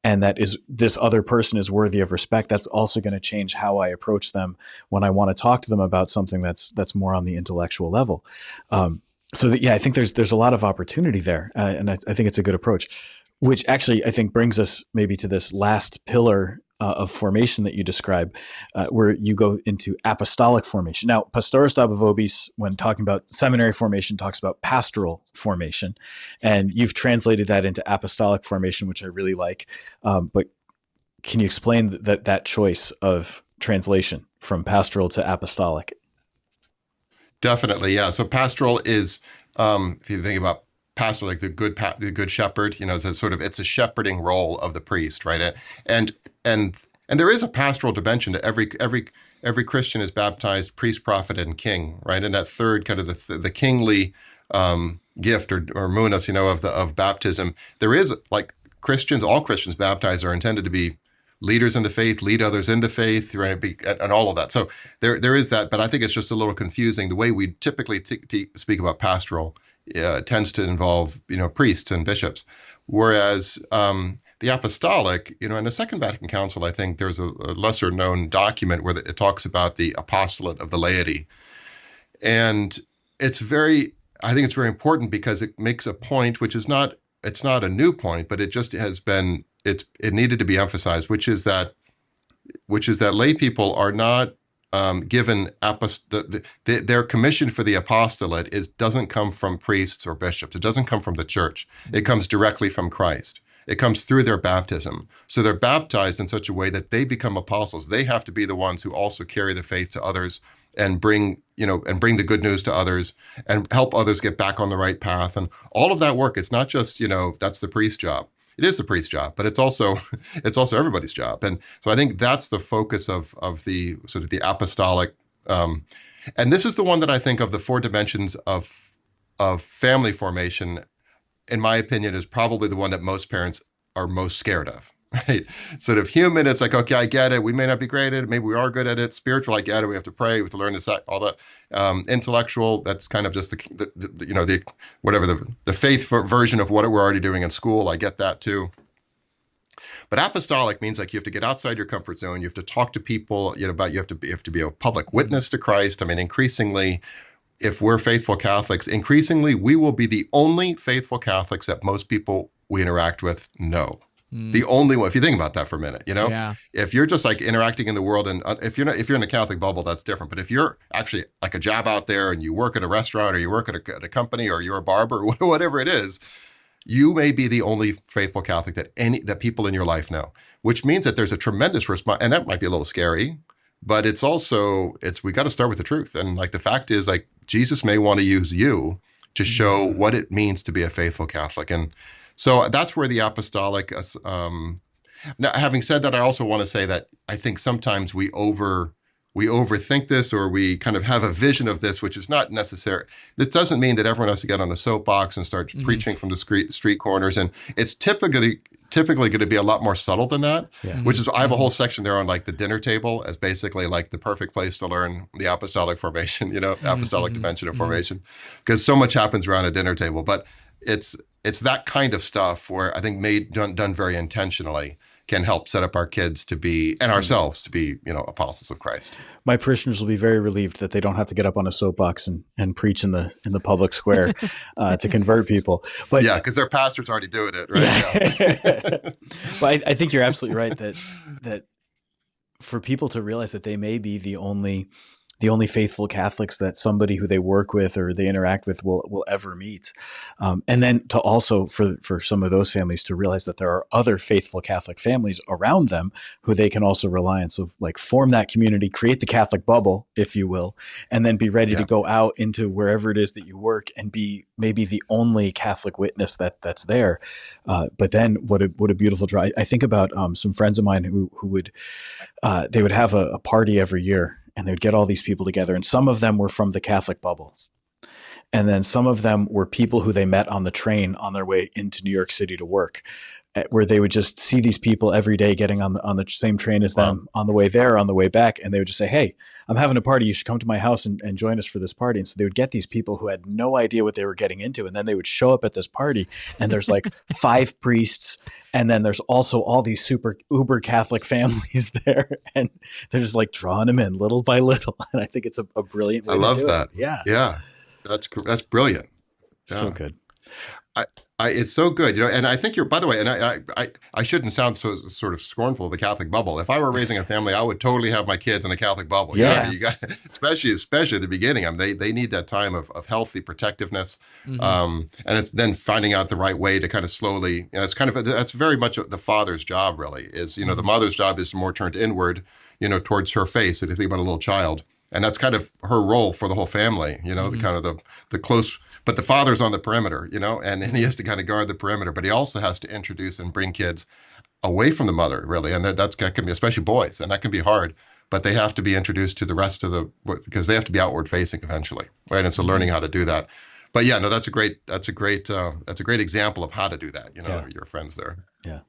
and that this other person is worthy of respect, that's also going to change how I approach them when I want to talk to them about something that's more on the intellectual level. I think there's a lot of opportunity there, and I think it's a good approach, which actually I think brings us maybe to this last pillar of formation that you describe, where you go into apostolic formation. Now, Pastoris Dabo Vobis, when talking about seminary formation, talks about pastoral formation, and you've translated that into apostolic formation, which I really like. But can you explain that choice of translation from pastoral to apostolic? Definitely, yeah. So pastoral is, if you think about pastoral, like the good shepherd, it's a shepherding role of the priest, right? And there is a pastoral dimension to every Christian is baptized priest, prophet, and king, right? And that third kind of the kingly gift or munas, of baptism. There is all Christians baptized are intended to be leaders in the faith, lead others in the faith, right? And all of that. So there is that, but I think it's just a little confusing. The way we typically speak about pastoral tends to involve, priests and bishops, whereas the apostolic, in the Second Vatican Council, I think there's a lesser known document where it talks about the apostolate of the laity. And I think it's very important because it makes a point, it's not a new point, but it just has been, it needed to be emphasized, which is that lay people are not given their commission for the apostolate doesn't come from priests or bishops. It doesn't come from the church. It comes directly from Christ. It comes through their baptism. So they're baptized in such a way that they become apostles. They have to be the ones who also carry the faith to others and bring the good news to others and help others get back on the right path. And all of that work, it's not just, that's the priest's job. It is the priest's job, but it's also everybody's job. And so I think that's the focus of the sort of the apostolic. And this is the one that I think of the four dimensions of family formation. in my opinion, is probably the one that most parents are most scared of. Right? Sort of human, it's like, okay, I get it. We may not be great at it. Maybe we are good at it. Spiritual, I get it. We have to pray. We have to learn this, all that. Intellectual, that's kind of just the faith version of what we're already doing in school. I get that too. But apostolic means like you have to get outside your comfort zone. You have to talk to people, you have to be a public witness to Christ. I mean, increasingly, if we're faithful Catholics, increasingly we will be the only faithful Catholics that most people we interact with know. The only one. If you think about that for a minute, Yeah. if you're just like interacting in the world, and if you're in the Catholic bubble, that's different. But if you're actually like a job out there and you work at a restaurant or you work at a company or you're a barber or whatever it is, you may be the only faithful Catholic that people in your life know. Which means that there's a tremendous response, and that might be a little scary, but we got to start with the truth. And like the fact is, like Jesus may want to use you to show what it means to be a faithful Catholic. And so that's where the apostolic, now, having said that, I also want to say that I think sometimes we overthink this, or we kind of have a vision of this, which is not necessary. This doesn't mean that everyone has to get on a soapbox and start preaching from the street corners. And it's typically going to be a lot more subtle than that, which is, I have a whole section there on like the dinner table as basically like the perfect place to learn the apostolic formation, apostolic dimension of formation, because so much happens around a dinner table. But it's that kind of stuff where I think done very intentionally can help set up our kids to be, and ourselves to be, apostles of Christ. My parishioners will be very relieved that they don't have to get up on a soapbox and preach in the public square to convert people. But yeah, because their pastor's already doing it, right? Yeah. But I think you're absolutely right that for people to realize that they may be the only faithful Catholics that somebody who they work with or they interact with will ever meet. And then to also for some of those families to realize that there are other faithful Catholic families around them who they can also rely on. So like form that community, create the Catholic bubble, if you will, and then be ready to go out into wherever it is that you work and be maybe the only Catholic witness that's there. But then what a beautiful draw. I think about some friends of mine who would, they would have a party every year, and they would get all these people together. And some of them were from the Catholic bubble. And then some of them were people who they met on the train on their way into New York City to work, where they would just see these people every day getting on the same train as them on the way there, on the way back. And they would just say, hey, I'm having a party. You should come to my house and join us for this party. And so they would get these people who had no idea what they were getting into. And then they would show up at this party and there's like 5 priests. And then there's also all these super uber Catholic families there. And they're just like drawing them in little by little. And I think it's a brilliant way I love to do that. it. Yeah. Yeah. That's brilliant. Yeah. So good. It's so good, and I think by the way, and I shouldn't sound so sort of scornful of the Catholic bubble. If I were raising a family, I would totally have my kids in a Catholic bubble. Yeah. You got, especially at the beginning. I mean, they need that time of healthy protectiveness, and it's then finding out the right way to kind of slowly, it's kind of, that's very much the father's job really is, the mother's job is more turned inward, towards her faith. If you think about a little child, and that's kind of her role for the whole family, the kind of the close. But the father's on the perimeter, and he has to kind of guard the perimeter, but he also has to introduce and bring kids away from the mother, really. And that can be, especially boys, and that can be hard, but they have to be introduced to the rest of because they have to be outward facing eventually, right? And so learning how to do that. But yeah, no, that's a great example of how to do that, your friends there. Yeah.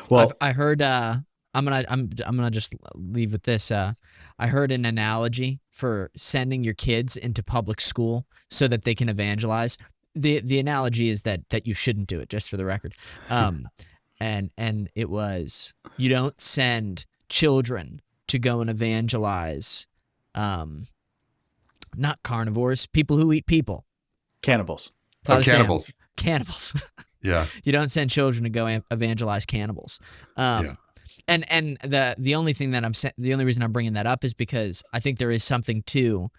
Well, I heard, I'm gonna just leave with this. I heard an analogy for sending your kids into public school so that they can evangelize. The analogy is that you shouldn't do it, just for the record. And it was, you don't send children to go and evangelize, not carnivores, people who eat people. cannibals. Cannibals. Cannibals. Yeah. You don't send children to go evangelize cannibals. Yeah. And the only thing that the only reason I'm bringing that up is because I think there is something to,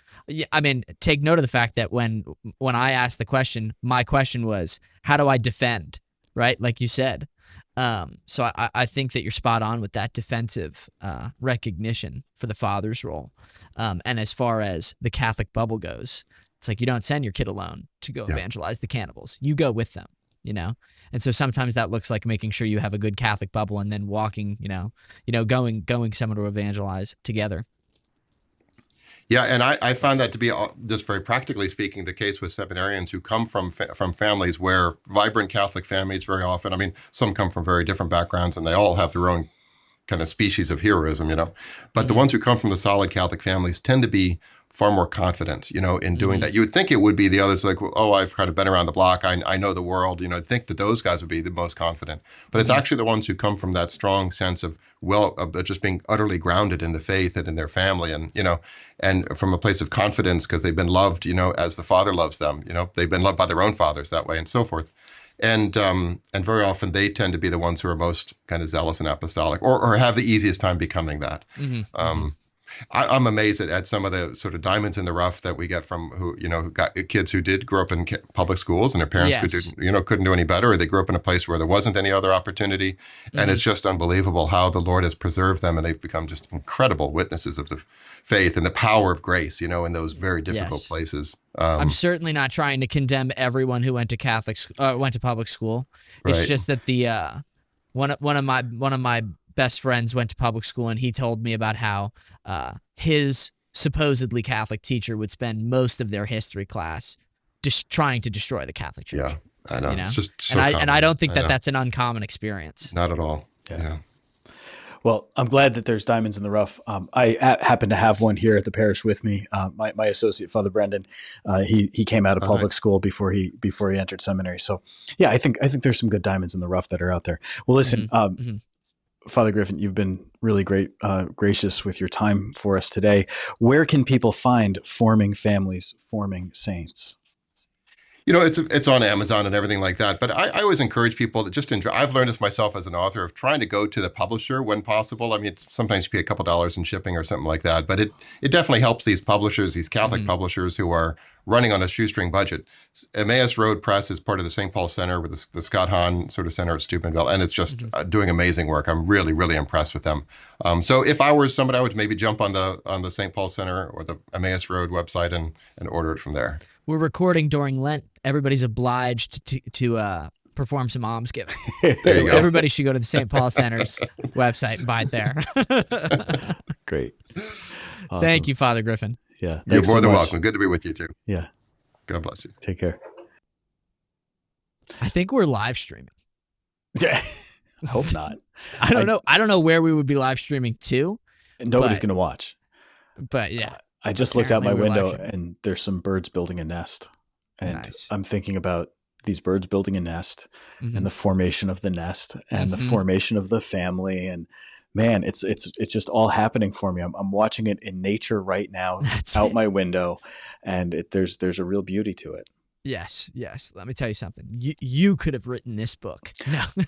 I mean, take note of the fact that when I asked the question, my question was, how do I defend, right? Like you said. So I think that you're spot on with that defensive recognition for the father's role. And as far as the Catholic bubble goes, it's like you don't send your kid alone to go evangelize the cannibals. You go with them, And so sometimes that looks like making sure you have a good Catholic bubble and then walking, going somewhere to evangelize together. Yeah, and I found that to be, just very practically speaking, the case with seminarians who come from families where vibrant Catholic families very often. I mean, some come from very different backgrounds, and they all have their own kind of species of heroism, you know. But the Mm-hmm. ones who come from the solid Catholic families tend to be far more confident, you know, in doing Mm-hmm. that. You would think it would be the others, like, oh, I've kind of been around the block. I know the world, you know, I'd think that those guys would be the most confident. But it's Mm-hmm. actually the ones who come from that strong sense of, of just being utterly grounded in the faith and in their family, and, you know, and from a place of confidence because they've been loved, you know, as the Father loves them, you know, they've been loved by their own fathers that way, and so forth. And very often they tend to be the ones who are most kind of zealous and apostolic, or have the easiest time becoming that. Mm-hmm. I'm amazed at some of the sort of diamonds in the rough that we get from who got kids who did grow up in public schools, and their parents Yes. couldn't do any better, or they grew up in a place where there wasn't any other opportunity. And Mm-hmm. it's just unbelievable how the Lord has preserved them, and they've become just incredible witnesses of the faith and the power of grace, you know, in those very difficult Yes. places. I'm certainly not trying to condemn everyone who went to went to public school. It's Right. just that the one of my best friends went to public school, and he told me about how his supposedly Catholic teacher would spend most of their history class just trying to destroy the Catholic Church. Yeah, I know. You know? It's just so And I common. don't think I that know. that's an uncommon experience. Not at all. Yeah. Yeah. Well, I'm glad that there's diamonds in the rough. I happen to have one here at the parish with me. My associate, Father Brendan, he came out of public Nice. school before he entered seminary. So, yeah, I think there's some good diamonds in the rough that are out there. Well, listen, Mm-hmm. Father Griffin, you've been really gracious with your time for us today. Where can people find Forming Families, Forming Saints? You know, it's on Amazon and everything like that. But I always encourage people to just enjoy. I've learned this myself as an author, of trying to go to the publisher when possible. I mean, sometimes you pay a couple dollars in shipping or something like that. But it definitely helps these publishers, these Catholic publishers who are running on a shoestring budget. Emmaus Road Press is part of the St. Paul Center with the Scott Hahn sort of center at Steubenville, and it's just doing amazing work. I'm really, really impressed with them. So if I were somebody, I would maybe jump on the St. Paul Center or the Emmaus Road website and order it from there. We're recording during Lent. Everybody's obliged to perform some almsgiving. There So you go. everybody should go to the St. Paul Center's website and buy it there. Great. Awesome. Thank you, Father Griffin. Yeah. You're Thanks more so than much. welcome. Good to be with you too. Yeah. God bless you. Take care. I think we're live streaming. Yeah. I hope not. I don't know. I don't know where we would be live streaming to, Nobody's But- going to watch. but yeah. I just looked out my Apparently we're window live and there's some birds building a nest. And Nice. I'm thinking about these birds building a nest Mhm. and the formation of the nest and the Mhm. formation of the family. And man, it's just all happening for me. I'm watching it in nature right now That's out it. my window, and there's a real beauty to it. Yes. Let me tell you something. You could have written this book. No, no.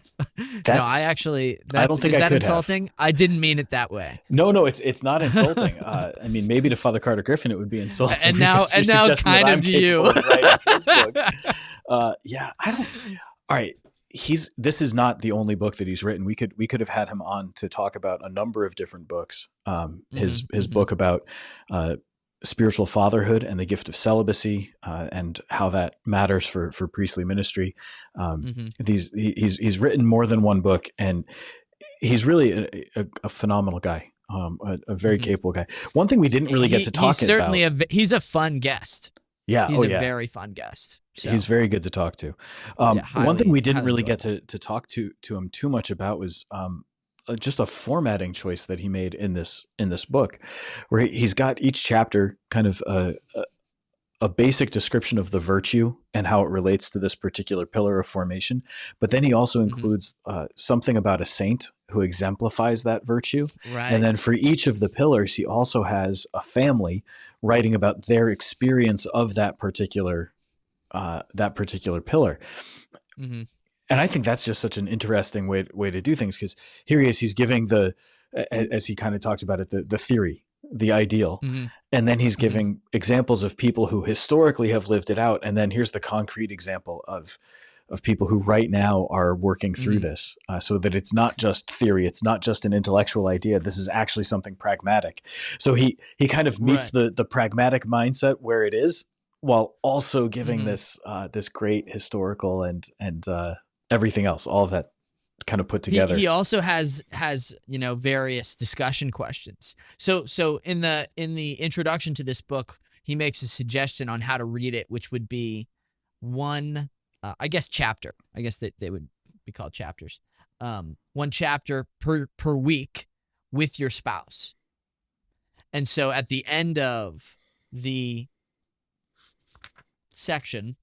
That's- I actually. I don't think is I that could have. insulting? I didn't mean it that way. No, it's not insulting. I mean, maybe to Father Carter Griffin it would be insulting. And now, because you're and now, suggesting that kind I'm of to you. capable of writing his book. Yeah, I don't. All right, this is not the only book that he's written. We could have had him on to talk about a number of different books. His book about spiritual fatherhood and the gift of celibacy, and how that matters for priestly ministry. He's written more than one book, and he's really a phenomenal guy. A very capable guy. One thing we didn't really get to talk He's certainly about. he's a fun guest. Yeah, He's a yeah. very fun guest. So. He's very good to talk to. One thing we didn't really get to talk to him too much about was just a formatting choice that he made in this book, where he's got each chapter kind of a basic description of the virtue and how it relates to this particular pillar of formation. But then he also includes something about a saint who exemplifies that virtue. Right. And then for each of the pillars, he also has a family writing about their experience of that particular pillar. Mm-hmm. And I think that's just such an interesting way to do things, because here he is, he's giving as he kind of talked about it, the theory, the ideal. Mm-hmm. And then he's giving examples of people who historically have lived it out. And then here's the concrete example of people who right now are working through this, so that it's not just theory. It's not just an intellectual idea. This is actually something pragmatic. So he kind of meets the pragmatic mindset where it is, while also giving this great historical and everything else, all of that kind of put together. He also has various discussion questions. So in the introduction to this book, he makes a suggestion on how to read it, which would be one, I guess, chapter. I guess that they would be called chapters. One chapter per week with your spouse. And so at the end of the section,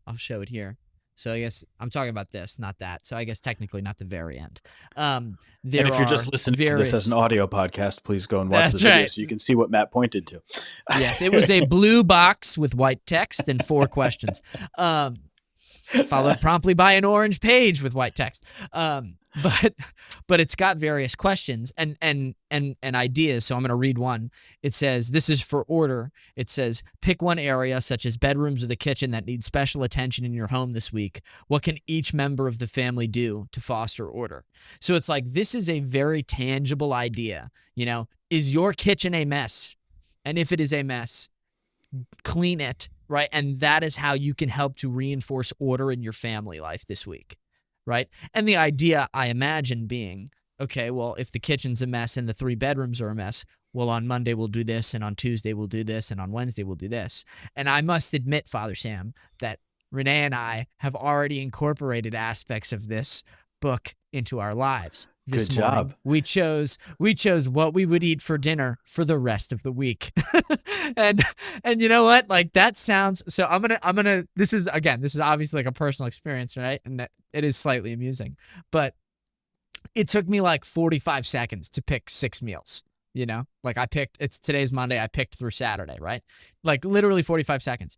I'll show it here. So I guess I'm talking about this, not that. So I guess technically not the very end. And if you're just listening to this as an audio podcast, please go and watch the video so you can see what Matt pointed to. Yes, it was a blue box with white text and 4 questions, followed promptly by an orange page with white text. But it's got various questions and ideas. So I'm going to read one. It says, this is for order. It says, pick one area such as bedrooms or the kitchen that needs special attention in your home this week. What can each member of the family do to foster order? So it's like, this is a very tangible idea. Is your kitchen a mess? And if it is a mess, clean it, right? And that is how you can help to reinforce order in your family life this week. Right. And the idea, I imagine, being, okay, well, if the kitchen's a mess and the 3 bedrooms are a mess, well, on Monday we'll do this, and on Tuesday we'll do this, and on Wednesday we'll do this. And I must admit, Father Sam, that Renee and I have already incorporated aspects of this book into our lives. This Good morning, job. we chose what we would eat for dinner for the rest of the week. and you know what? Like, that sounds, so I'm gonna this is obviously like a personal experience, right? And that it is slightly amusing. But it took me like 45 seconds to pick 6 meals. Like today's Monday, I picked through Saturday, right? Like literally 45 seconds.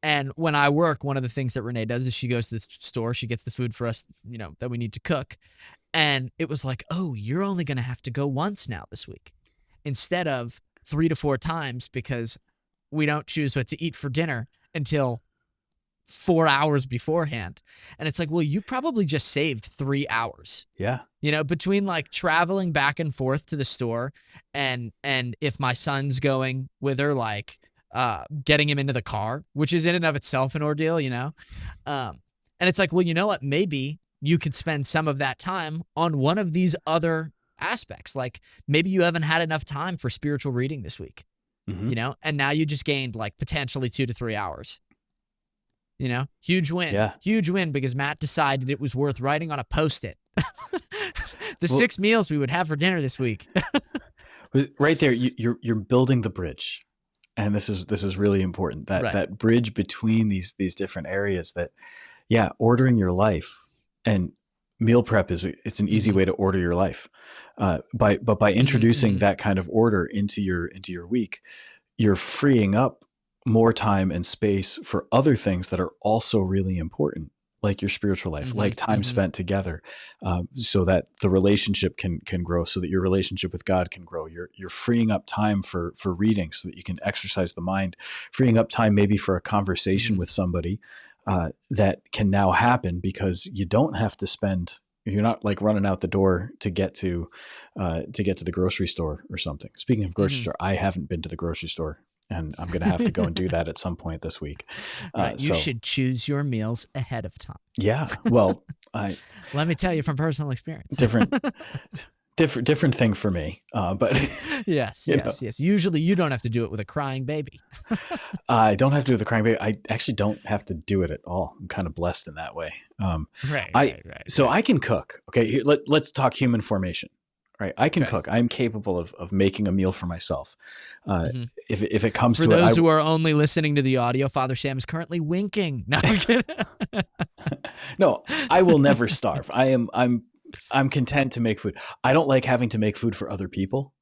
And when I work, one of the things that Renee does is she goes to the store, she gets the food for us, that we need to cook. And it was like, oh, you're only going to have to go once now this week instead of 3 to 4 times, because we don't choose what to eat for dinner until 4 hours beforehand. And it's like, well, you probably just saved 3 hours. Yeah. Between like traveling back and forth to the store and if my son's going with her, like getting him into the car, which is in and of itself an ordeal, and it's like, well, you know what? Maybe you could spend some of that time on one of these other aspects. Like maybe you haven't had enough time for spiritual reading this week, and now you just gained like potentially 2 to 3 hours. Huge win. Yeah. Huge win, because Matt decided it was worth writing on a Post-it. 6 meals we would have for dinner this week. Right there, you're building the bridge. And this is really important, that bridge between these different areas, that, ordering your life. And meal prep it's an easy way to order your life. By introducing that kind of order into your week, you're freeing up more time and space for other things that are also really important, like your spiritual life, like time spent together, so that the relationship can grow, so that your relationship with God can grow. You're freeing up time for reading so that you can exercise the mind, freeing up time maybe for a conversation with somebody that can now happen because you don't have to spend, you're not like running out the door to get to the grocery store or something. Speaking of grocery store, I haven't been to the grocery store, and I'm going to have to go and do that at some point this week. You should choose your meals ahead of time. Yeah. Well, let me tell you from personal experience. Different thing for me. But yes. Usually you don't have to do it with a crying baby. I don't have to do it with a crying baby. I actually don't have to do it at all. I'm kind of blessed in that way. Right. So I can cook. Okay. Let's talk human formation. Right. I can cook. I'm capable of making a meal for myself. If it comes to it. For those who are only listening to the audio, Father Sam is currently winking. No, I'm kidding. No, I will never starve. I'm content to make food. I don't like having to make food for other people,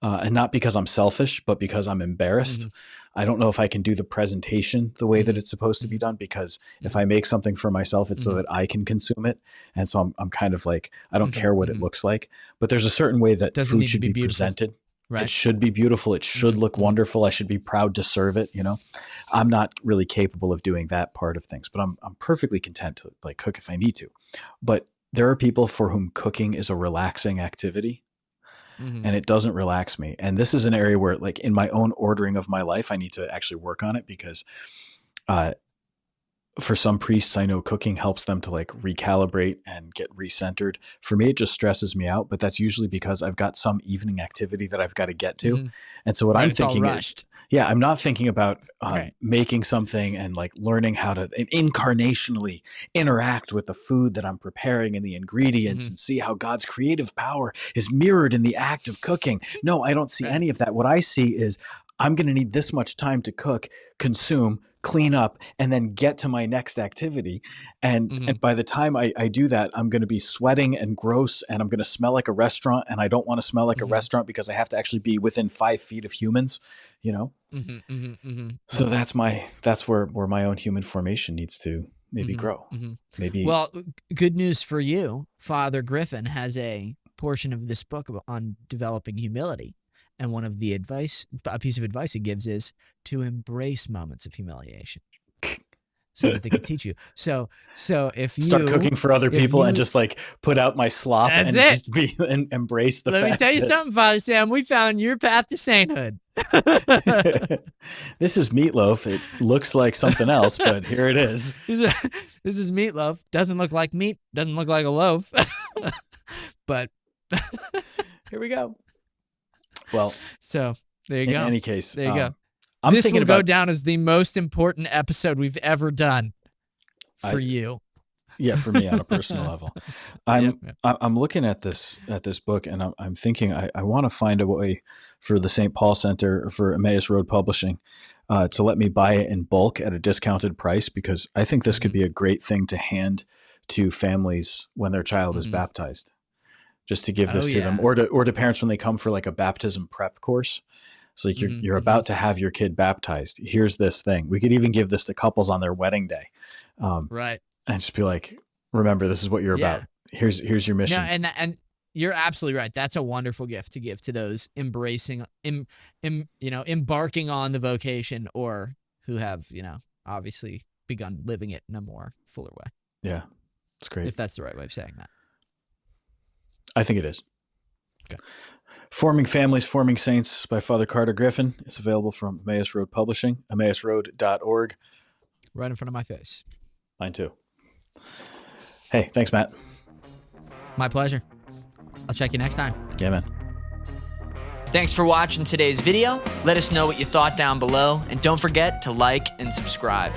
and not because I'm selfish, but because I'm embarrassed. I don't know if I can do the presentation the way that it's supposed to be done, because if I make something for myself, it's so that I can consume it. And so I'm kind of like, I don't care what it looks like, but there's a certain way that food should be presented. Right. It should be beautiful. It should look wonderful. I should be proud to serve it. I'm not really capable of doing that part of things, but I'm perfectly content to like cook if I need to. But there are people for whom cooking is a relaxing activity. And it doesn't relax me. And this is an area where, like, in my own ordering of my life, I need to actually work on it, because for some priests, I know cooking helps them to like recalibrate and get recentered. For me, it just stresses me out, but that's usually because I've got some evening activity that I've got to get to. And so what I'm thinking is, I'm not thinking about making something and like learning how to incarnationally interact with the food that I'm preparing and the ingredients and see how God's creative power is mirrored in the act of cooking. No, I don't see any of that. What I see is I'm going to need this much time to cook, consume, clean up, and then get to my next activity. And by the time I do that, I'm going to be sweating and gross, and I'm going to smell like a restaurant. And I don't want to smell like a restaurant because I have to actually be within 5 feet of humans, you know? So that's where my own human formation needs to maybe grow. Maybe. Well, good news for you. Father Griffin has a portion of this book on developing humility. And one of the a piece of advice he gives is to embrace moments of humiliation so that they can teach you. So if you start cooking for other people and just like put out my slop and just and embrace the fact. Let me tell you something, Father Sam, we found your path to sainthood. This is meatloaf. It looks like something else, but here it is. This is meatloaf. Doesn't look like meat. Doesn't look like a loaf. But here we go. Well, so there you go. In any case, there you go. This will go down as the most important episode we've ever done for you. Yeah, for me on a personal level. I'm looking at this book, and I'm thinking I want to find a way for the St. Paul Center or for Emmaus Road Publishing to let me buy it in bulk at a discounted price, because I think this could be a great thing to hand to families when their child is baptized. Just to give this to them, or to parents when they come for like a baptism prep course. So like you're about to have your kid baptized. Here's this thing. We could even give this to couples on their wedding day, right? And just be like, remember, this is what you're about. Here's your mission. No, and you're absolutely right. That's a wonderful gift to give to those embracing, embarking on the vocation, or who have obviously begun living it in a more fuller way. Yeah, it's great. If that's the right way of saying that. I think it is. Okay. Forming Families, Forming Saints by Father Carter Griffin is available from Emmaus Road Publishing, emmausroad.org. Right in front of my face. Mine too. Hey, thanks, Matt. My pleasure. I'll check you next time. Yeah, man. Thanks for watching today's video. Let us know what you thought down below, and don't forget to like and subscribe.